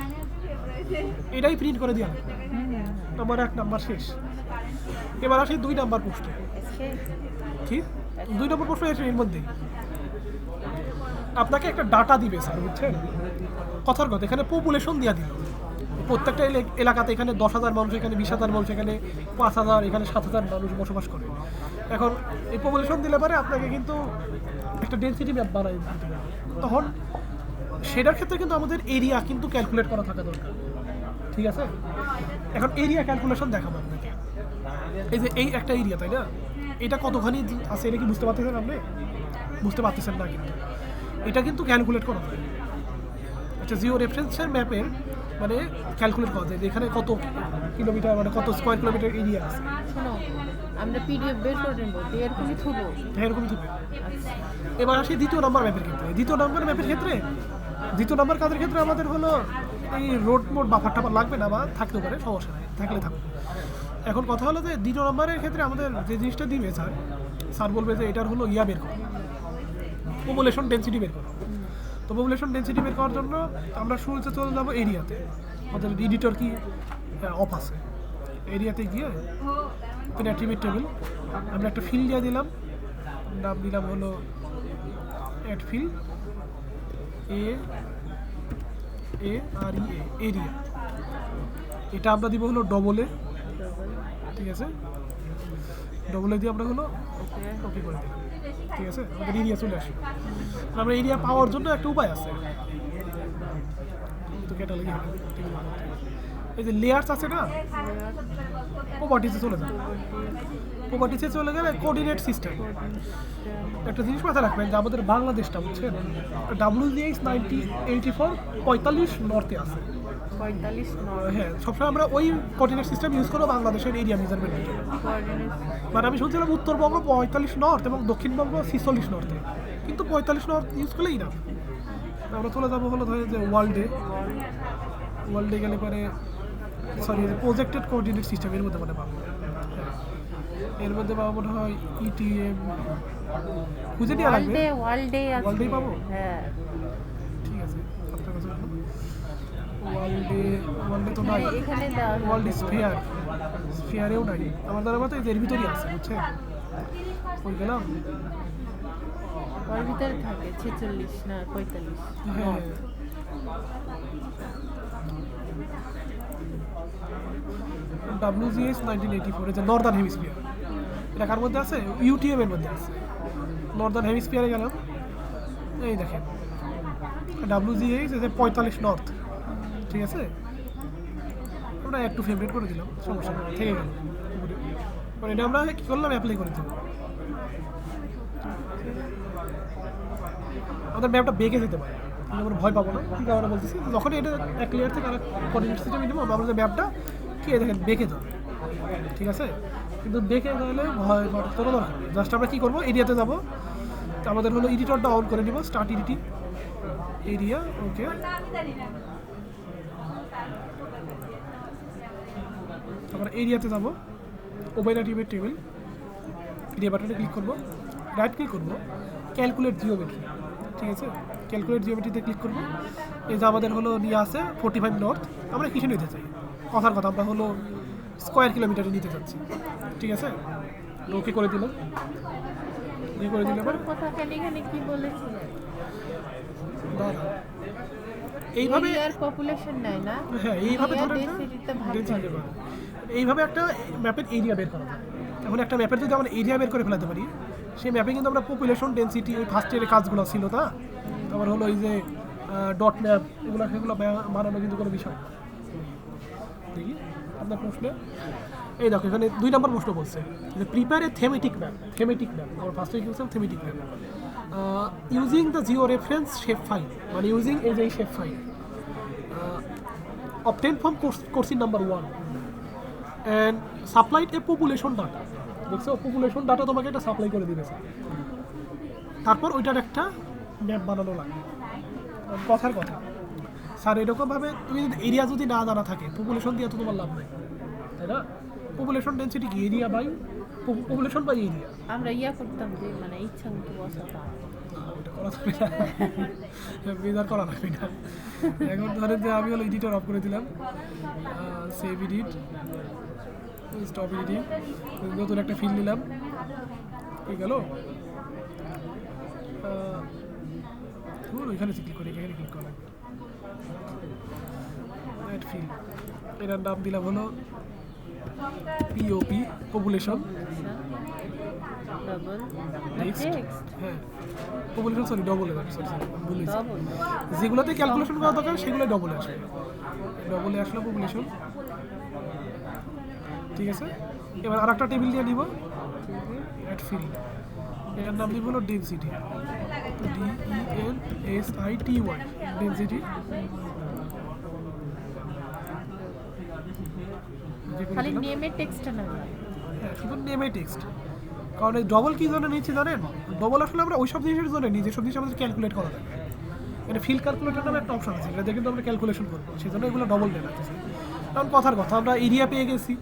এটাই প্রিন্ট করে দিয়ে নাম্বার 1 নাম্বার শেষ। এবার আসি 2 নাম্বার পোস্টে। কি 2 নম্বর প্রশ্ন এসে এর মধ্যেই আপনাকে একটা ডাটা দিবে স্যার, বুঝছেন, কথার কথা এখানে পপুলেশন দিয়ে দিল, প্রত্যেকটা এলাকাতে এখানে 10,000 মানুষ, এখানে 20,000 মানুষ, এখানে 5,000, এখানে 7,000 মানুষ বসবাস করে। এখন এই পপুলেশন দিলে পরে আপনাকে কিন্তু একটা ডেনসিটি ম্যাপ বানাই দিতে হবে। তখন সেটার ক্ষেত্রে কিন্তু আমাদের এরিয়া কিন্তু ক্যালকুলেট করা থাকা দরকার, ঠিক আছে। এখন এরিয়া ক্যালকুলেশন দেখাবো আপনাকে। এই যে এই একটা এরিয়া, তাই না, এটা কতখানি আছে এটা কি বুঝতে পারতেছেন আপনি? বুঝতে পারতেছেন না, কিন্তু এটা কিন্তু ক্যালকুলেট করা যায়। আচ্ছা, জিও রেফারেন্সের ম্যাপের মানে ক্যালকুলেট করা যায় যে এখানে কত কিলোমিটার, মানে কত স্কোয়ার কিলোমিটার এরিয়া আছে। শোনো, আমরা পিডিএফ বের করে নেবো, এরকমই থুবো। এরকমই থাকবে। আচ্ছা, এবার আসি 2 নম্বর ম্যাপের ক্ষেত্রে। 2 নম্বর ম্যাপের ক্ষেত্রে 2 নম্বর কাজের ক্ষেত্রে আমাদের হলো এই রোড মোড বাফার টাফার লাগবে না, বা থাকতে পারে, সমস্যা নেই, থাকলে থাকুক। এখন কথা হলো যে 2 নম্বরের ক্ষেত্রে আমাদের যে জিনিসটা দিবে স্যার বলবে যে এটার হলো ইয়া বের করো, পপুলেশন ডেনসিটি বের করো। তো পপুলেশন ডেনসিটি বের করার জন্য আমরা শুরুতে চলে যাবো এরিয়াতে। আমাদের এডিটর কি অফ আছে, এরিয়াতে গিয়ে এখানে অ্যাট্রিবিউট টেবিল আমরা একটা ফিল দিয়ে দিলাম, নাম দিলাম হলো অ্যাড ফিল এরিয়া। এটা আমরা দিব হলো ডবল এ, ঠিক আছে, ডবল এ দিয়ে আমরা হলো ওকে করে দিলাম, ঠিক আছে, আমাদের এরিয়া চলে আসবে। আমরা এরিয়া পাওয়ার জন্য একটা উপায় আছে, তো ক্যাটালগে এই যে লেয়ার্স আছে না, প্রপার্টিসে চলে যাবে। প্রপার্টিসে চলে গেলে কোঅর্ডিনেট সিস্টেম। একটা জিনিস মাথায় রাখবেন যে আমাদের বাংলাদেশটা, বুঝছেন, WGH 9084 45 নর্থে আছে। 45 হ্যাঁ, সবসময় আমরা ওই কোঅর্ডিনেট সিস্টেম ইউজ করবো বাংলাদেশের এরিয়া মেজারমেন্টের জন্য। মানে আমি শুনছিলাম উত্তরবঙ্গ 45 নর্থ এবং দক্ষিণবঙ্গ 46 নর্থে, কিন্তু 45 নর্থ ইউজ করলেই না। আমরা চলে যাবো হলো ধরে যে ওয়ার্ল্ডে গেলে পরে প্রজেক্টেড কোঅর্ডিনেট সিস্টেম এর মধ্যে মানে পাবো। এর মধ্যে পাবো মনে হয় ইটিএম, খুঁজে দেওয়া লাগবে। ওয়ার্ল্ডে পাবো, হ্যাঁ ঠিক আছে, আপনার কাছে ওয়ার্ল্ডে তো নাই, এখানে দেওয়া ওয়ার্ল্ড স্ফিয়ারেও নাই। আমার দ্বারা মতো এর ভিতরেই আছে, বুঝছেন, ওই গেলাম। ওর ভিতরে থাকে 46 না 45। হ্যাঁ, WGH 1984 যে নর্দার্ন হেমিস্ফিয়ার, এটা কার মধ্যে আছে? ইউটিএম এর মধ্যে আছে। নর্দার্ন হেমিস্ফিয়ারে গেলাম, এই দেখেন WGH যে 45 নর্থ, ঠিক আছে, আমরা একটু ফেভারিট করে দিলাম, সমস্যা নেই, থেকে গেল। মানে এটা আমরা কী করলাম, অ্যাপ্লাই করে দিলাম। আমাদের ম্যাপটা বেঁকে যেতে পারে, কিন্তু আমরা ভয় পাবো না। ঠিক আছে, আমরা বলতেছি যখন এটা এক লেয়ার থেকে আর কোঅর্ডিনেট সিস্টেমে নেবো, আমরা যে ম্যাপটা কি দেখেন বেঁকে যাবে, ঠিক আছে, কিন্তু বেঁকে গেলে ভয় পাওয়ার কোনো দরকার নেই। জাস্ট আমরা কী করবো, এরিয়াতে যাবো, আমাদের হলো এডিটরটা অন করে নিব, স্টার্ট এডিটিং এরিয়া, ওকে। আমরা এরিয়াতে যাবো, ওপেন অ্যাট্রিবিউট টেবিল, এরিয়া বাটনে ক্লিক করবো, রাইট ক্লিক করবো, ক্যালকুলেট জিওমেট্রি, ঠিক আছে, ক্যালকুলেট জিওমেট্রিতে ক্লিক করবো। এই যে আমাদের হলো নিয়ে আসে 45 নর্থ, আমরা কিছু নিতে চাই, কথার কথা আমরা হলো স্কোয়ার কিলোমিটারে নিতে চাচ্ছি, ঠিক আছে, ওকে করে দিলাম। এই করে দিলে এবার কথা কেন এখানে কি বলেছিলেন? এইভাবে এরিয়ার পপুলেশন নাই না, হ্যাঁ, এইভাবে ধরে ডেনসিটিতে ভাগ করে। এইভাবে একটা ম্যাপের এরিয়া বের করা যায়। এখন একটা ম্যাপের যদি আমরা এরিয়া বের করে ফেলাতে পারি, সেই ম্যাপে কিন্তু আমরা পপুলেশন ডেনসিটি ওই ফার্স্ট ইয়ারের কাজগুলো ছিল, তা আবার হলো এই যে ডট ম্যাপ সেগুলো বানানো কিন্তু কোনো বিষয় না। দেখি আপনার প্রশ্নে এই দেখো এখানে 2 নম্বর প্রশ্ন বলছে যে প্রিপেয়ার এ থেমেটিক ম্যাপ আমার ফার্স্টে কি বলছিলাম থেমেটিক map using the Jio reference shape file মানে ইউজিং এই যে shape file obtained from course number 1 and supplied a population data দেখছো পপুলেশন ডাটা তোমাকে একটা সাপ্লাই করে দিয়েছে তারপর ওইটার একটা ম্যাপ বানানো লাগে কথার কথা স্যার এরকমভাবে তুমি যদি এরিয়া যদি না জানা থাকে পপুলেশন দিয়ে তো তোমার লাভ নেই তাই না পপুলেশন ডেনসিটি কি area by population by area আমরা করতাম যে মানে ইচ্ছা মতো বসাতাম ওটা করা যাবে না বেজার করা লাগবে না এখন ধরেন যে আমি হলো এডিটর অফ করে দিলাম সেভ এডিট স্টপ এডিটিং নতুন একটা ফিল নিলাম হয়ে গেল ওইখানে ক্লিক করি এখানে ক্লিক করা লাগবে অ্যাড ফিল এটার নাম দিলাম হলো POP population double next text হ্যাঁ পপুলেশন সরি ডবল সরি ভুল হয়েছে ডাবল যেগুলোতে ক্যালকুলেশন করা দরকার সেগুলো ডবলে আসবে ডবলে আসলো পপুলেশন ঠিক আছে এবার আর একটা টেবিল দিয়ে নিব অ্যাড ফিল্ড এটার নাম দিব হলো ডেনসিটি DENSITY ডেনসিটি খালি নেমের টেক্সটটা না হ্যাঁ শুধু নেমে টেক্সট কারণ এই ডবল কী জন্য নিচ্ছি জানেন ডবল আসলে আমরা ওই সব জিনিসের জন্য নিই যেসব জিনিস আমাদের ক্যালকুলেট করা লাগে মানে ফিল ক্যালকুলেটর নামে একটা অপশন আছে এটা কিন্তু আমরা ক্যালকুলেশন করবো সেই জন্য এগুলো ডবল দেওয়া লাগতেছে কারণ কথার কথা আমরা এরিয়া পেয়ে গেছি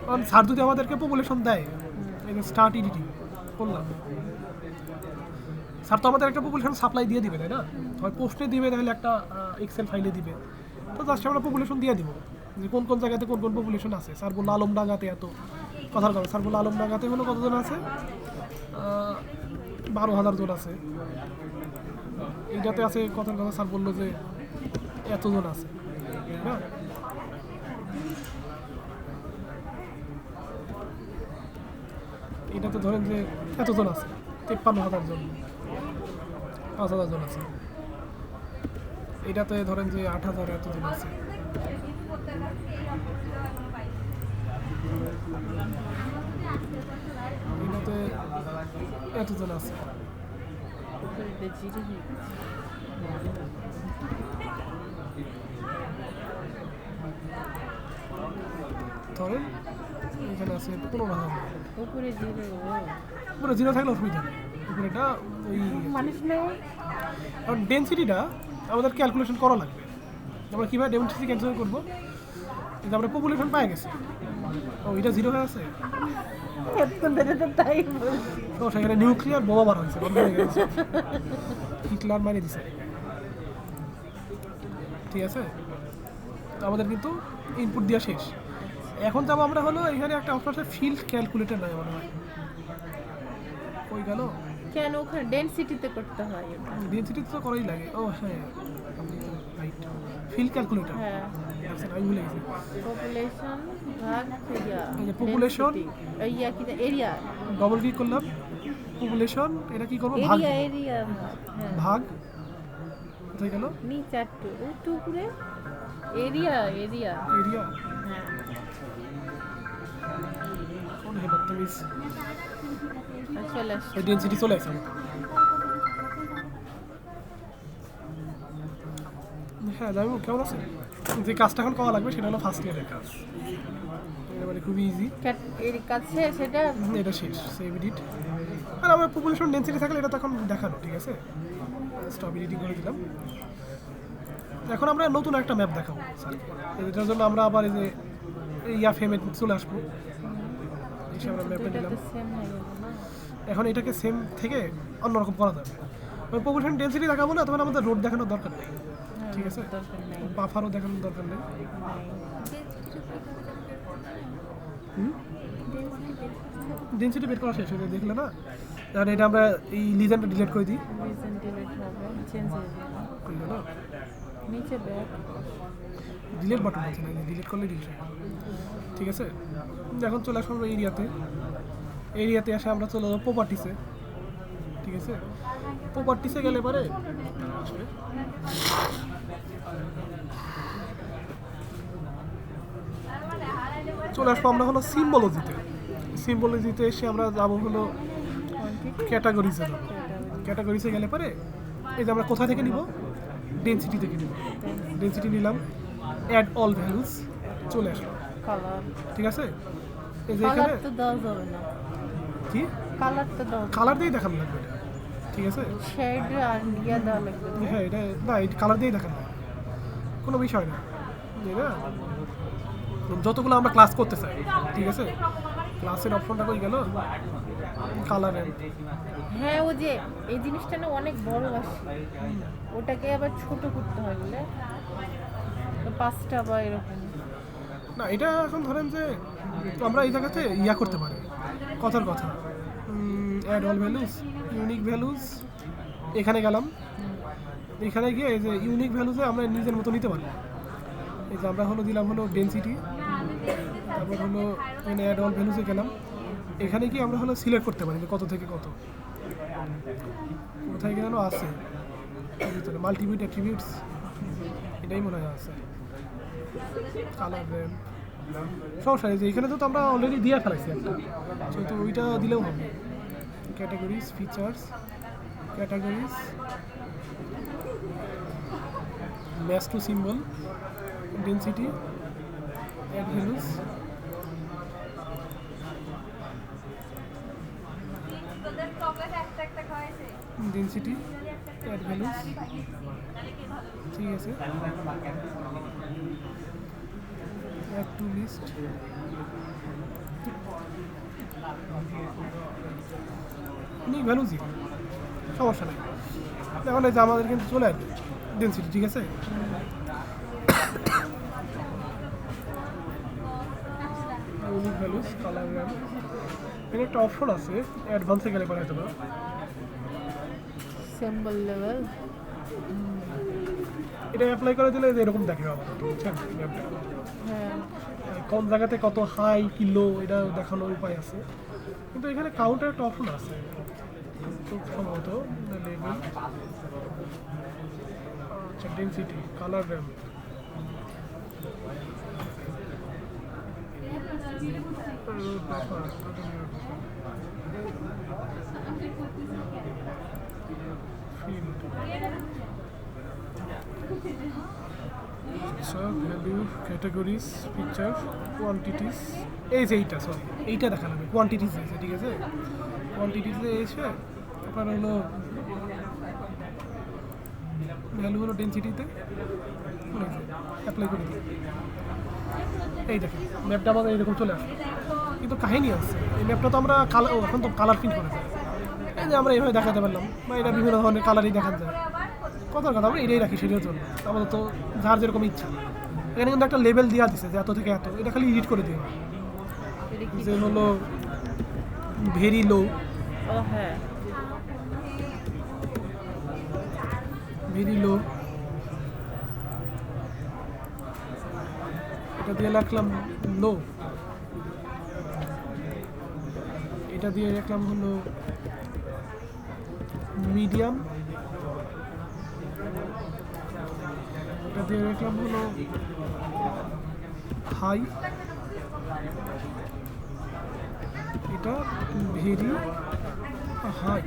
কারণ স্যার যদি আমাদেরকে পপুলেশন দেয় স্টার্ট এডিটিং করলাম স্যার তো আমাদের একটা পপুলেশন সাপ্লাই দিয়ে দিবে তাই না হয় পোস্টে দিবে তাহলে একটা এক্সেল ফাইলে দিবে তো জাস্ট আমরা পপুলেশন দিয়ে দিব যে কোন কোন জায়গাতে কোন কোন পপুলেশন আছে স্যার বললো আলমডাঙ্গাতে এত কথার কথা স্যার বললো আলমডাঙ্গাতে হলো কতজন আছে 12,000 জন আছে এইটাতে আছে কথার কথা স্যার বললো যে এতজন আছে হ্যাঁ এটাতে ধরেন যে এতজন আছে 53,000 জন 5,000 জন আছে এটাতে ধরেন যে 8,000 এতজন আছে এটাতে এতজন আছে ধরেন এখানে আছে 15,000 উপরে জিরো উপরে জিরো থাকলে অসুবিধা নেই উপরেটা ওই মানুষ নেই কারণ ডেনসিটিটা আমাদের ক্যালকুলেশন করা লাগবে আমরা কীভাবে ডেনসিটি ক্যালকুলেট করবো কিন্তু আমরা পপুলেশন পাই গেছি ও এটা জিরো হয়ে আছে তাই তো সেখানে নিউক্লিয়ার বোমা বার হয়েছে বন্ধ হয়ে গেছে হিটলার মারিয়ে দিছে ঠিক আছে তো আমাদের কিন্তু ইনপুট দেওয়া শেষ এখন যাবো আমরা হলো এখানে একটা অপশন আছে ফিল্ড ক্যালকুলেটর নয় মনে হয় ওই গেল কেন ওখানে ডেনসিটিতে করতে হয় ডেনসিটি তো করাই লাগে ও হ্যাঁ রাইট ফিল্ড ক্যালকুলেটর হ্যাঁ আমি ভুলে গেছি পপুলেশন ভাগ এই যে population, কি এরিয়া ডবল ক্লিক করলাম পপুলেশন এটা কি করবো ভাগ এরিয়া ভাগ কোথায় গেল নিচে একটু উপরে এরিয়া এরিয়া হ্যাঁ কোন হেডার তুমি চলে আসছে ওই ডেনসিটি চলে আসছে হ্যাঁ যাই হোক কেমন আছে যে কাজটা এখন করা লাগবে সেটা হলো ফার্স্ট ইয়ারের কাজ মানে খুবই ইজি এর কাছে সেটা এটা শেষ সেভ এডিট আর আমার পপুলেশন ডেনসিটি থাকলে এটা তখন দেখানো ঠিক আছে স্টপ এডিটিং করে দিলাম এখন আমরা নতুন একটা ম্যাপ দেখাবো স্যারকে এটার জন্য আমরা আবার এই যে ফেমে চলে আসবো এসে আমরা ম্যাপটা নিলাম সেম হয়ে গেল না এখন এটাকে সেম থেকে অন্যরকম করা যাবে পপুলেশন ডেনসিটি দেখাবো না তখন আমাদের রোড দেখানোর দরকার নেই ঠিক আছে দরকার নাই বাফারও দেখানোর দরকার নেই ডেনসিটি বের করা শেষ হয়ে দেখলে না তাহলে এটা আমরা এই লিজেন্ডটা ডিলিট করে দিই রিজন ডিলিট হবে চেঞ্জ হয়ে যাবে করলে না নিচে ব্যাক ডিলিট বাটন আছে না ডিলিট করলে ডিলিট হয় ঠিক আছে এখন চলে আসবো আমরা এরিয়াতে এসে আমরা চলে যাবো প্রপার্টিসে ঠিক আছে প্রপার্টিসে গেলে পরে আসলে চলে আসবো আমরা হলো সিম্বলজিতে এসে আমরা যাবো হলো ক্যাটাগরিজে যাবো। ক্যাটাগরিজে গেলে পরে এই যে আমরা কোথা থেকে নিব, ডেনসিটি থেকে নিব। ডেনসিটি নিলাম, অ্যাড অল ভ্যালুস, চলে আসলো। কালার ঠিক আছে, এই যে কালার এখানে তো দেওয়া যাবে না, কি কালার তো দেওয়া কালার দিয়েই দেখানো লাগবে এটা, ঠিক আছে। শেড আর ইয়া দেওয়া লাগবে। হ্যাঁ এটা না, এটা কালার দিয়েই দেখানো লাগবে, কোনো বিষয় না। এটা যতগুলো আমরা ক্লাস করতে চাই, ঠিক আছে, ক্লাসের অপশনটা কই গেল, কালার হ্যাঁ ও যে এই জিনিসটা না অনেক বড় আসে, ওটাকে আবার ছোট করতে হয় বলে, তো 5টা বা এরকম। না, এটা এখন ধরেন যে আমরা এই জায়গাতে ইয়া করতে পারি, কথার কথা, add all values, unique values, এখানে গেলাম, এখানে গিয়ে এই যে ইউনিক ভ্যালুসে আমরা নিজের মতো নিতে পারি। এই যে আমরা হলো দিলাম হলো ডেনসিটি, তারপর হলো এখানে অ্যাড অল ভ্যালুসে গেলাম, এখানে কি আমরা হলো সিলেক্ট করতে পারি যে কত থেকে কত, কোথায় গেল আছে ভিতরে মাল্টিমিট অ্যাট্রিবিউটস, এটাই মনে হয় আছে। কালার র্যাম সমস্যা নেই, যে এখানে তো আমরা অলরেডি দিয়ে ফেলাইছি একটা, সেহেতু ওইটা দিলেও হবে। Categories, features, categories, match to symbol, density, add values, density, add values, ঠিক আছে, অ্যাড টু লিস্ট, ইউনিক ভ্যালুসই, সমস্যা নেই। এখন এই যে আমাদের কিন্তু চলে আসবে ডেনসিটি, ঠিক আছে। ইউনিক ভ্যালুস, কালার র্যাম, এখানে একটা অপশন আছে, অ্যাডভান্সে গেলে পরে হয়তো না, সিম্বল লেভেল, এটা অ্যাপ্লাই করে দিলে যে এরকম দেখে আমাদের, বুঝছেন ম্যাপটা, হ্যাঁ কোন জায়গাতে কত হাই কি লো এটা দেখানোর উপায় আছে। কিন্তু এখানে কাউন্টার একটা অপশন আছে খুব সম্ভবত, লেভেল, আচ্ছা, ডেনসিটি, কালার র্যাম, আচ্ছা, ভ্যালু, ক্যাটাগরিজ, পিকচার, কোয়ান্টিটিস, এই যে এইটা, সরি এইটা দেখা লাগবে, কোয়ান্টিটিস আছে, ঠিক আছে। কোয়ান্টিটিসে এসে আপনার হলো ভ্যালু হলো ডেনসিটিতে অ্যাপ্লাই করে দিই। এই দেখেন ম্যাপটা আমাদের এরকম চলে আসে, কিন্তু কাহিনী আছে এই ম্যাপটা তো আমরা কালার, এখন তো কালার প্রিন্ট করা যায়, এই যে আমরা এইভাবে দেখাতে পারলাম, বা এটা বিভিন্ন ধরনের কালারই দেখা যায়। কথার কথা আমরা এটাই রাখি সেটার জন্য, আমাদের তো যার যেরকম ইচ্ছা। এখানে কিন্তু একটা লেভেল দেওয়া দিচ্ছে যে এত থেকে এত, এটা খালি এডিট করে দিও, এটা কি? যে হলো ভেরি লো, ও হ্যাঁ, ভেরি লো, এটা দিয়ে রাখলাম লো, এটা দিয়ে রাখলাম হলো মিডিয়াম, এটা দিয়ে রাখলাম হলো হাই, এটা ভেরি হাই,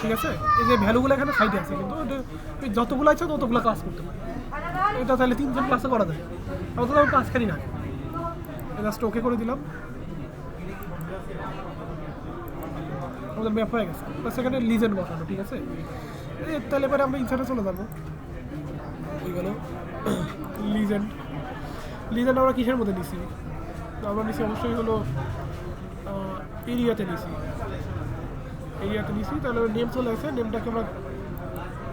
ঠিক আছে। এই যে ভ্যালুগুলো এখানে সাইডে আছে, কিন্তু এটা যতগুলো আছে ততগুলো ক্লাস করতে পারে। এটা তাহলে 3জন ক্লাসে করা যায়, অত আমি 5খানি না, জাস্ট ওকে করে দিলাম, আমাদের ম্যাপ হয়ে গেছে। সেখানে লিজেন্ড বসানো, ঠিক আছে। তাহলে এবারে আমরা ইনসার্টে চলে যাবো, ওই গেল লিজেন্ড। লিজেন্ড আমরা কিসের মধ্যে নিছি, আমরা নিছি অবশ্যই হলো এরিয়াতে নিছি, তাহলে নেম চলে আসে, নেমটাকে আমরা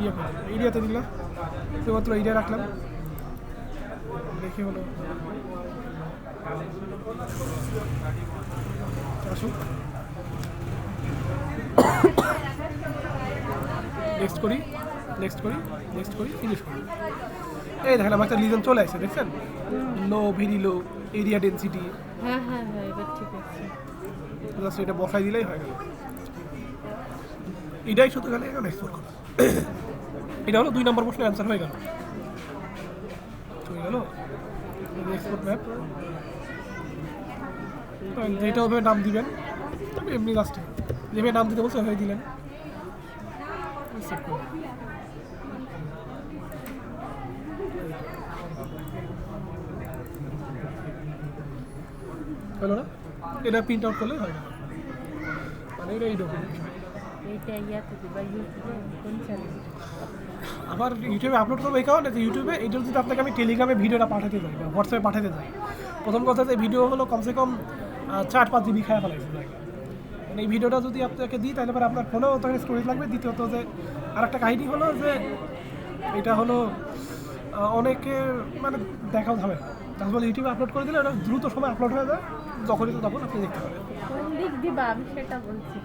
ইয়ে করি, এরিয়াতে দিলাম, শুধুমাত্র এরিয়া রাখলাম, দেখে হলো আসুক, নেক্সট করি, ফিনিশ করি। এই দেখেন আমার একটা লিজন চলে আসে, দেখছেন, লো, ভেরি লো, এরিয়া ডেনসিটি, হ্যাঁ হ্যাঁ হ্যাঁ, এবার ঠিক আছে। জাস্ট এটা বসাই দিলেই হয়ে গেল। এটাই শুধু গেলে এখন এক্সপোর্ট করা। এটা হলো 2 নম্বর প্রশ্নের অ্যান্সার হয়ে গেল। হয়ে গেল এক্সপোর্ট ম্যাপ। যেটা হবে নাম দিবেন, তবে এমনি লাস্টে যেভাবে নাম দিতে বলছে হয়ে দিলেন। সেভ করুন। হলো না? এটা প্রিন্ট আউট করলে হয় না, মানে এটা এই ডকুমেন্ট। এইটা ইয়াতে দিবা ইউটিউবে কোন চ্যানেল? আবার ইউটিউবে আপলোড করবো এই কারণে যে ইউটিউবে এটা যদি আপনাকে আমি টেলিগ্রামে ভিডিওটা পাঠাতে যাই বা হোয়াটসঅ্যাপে পাঠাতে যাই, প্রথম কথা যে ভিডিও হলো কমসে কম 4-5 জিবি খায় ফেলাইছে জায়গা। মানে এই ভিডিওটা যদি আপনাকে দিই তাহলে পরে আপনার ফোনেও তখন স্টোরেজ লাগবে। দ্বিতীয়ত যে আর একটা কাহিনী হলো যে এটা হলো অনেকে মানে দেখাও যাবে না, তারপরে ইউটিউবে আপলোড করে দিলে এটা দ্রুত সময় আপলোড হয়ে যায়, যখনই তো তখন আপনি দেখতে পাবেন। কোন দিক দিবা আমি সেটা বলছি।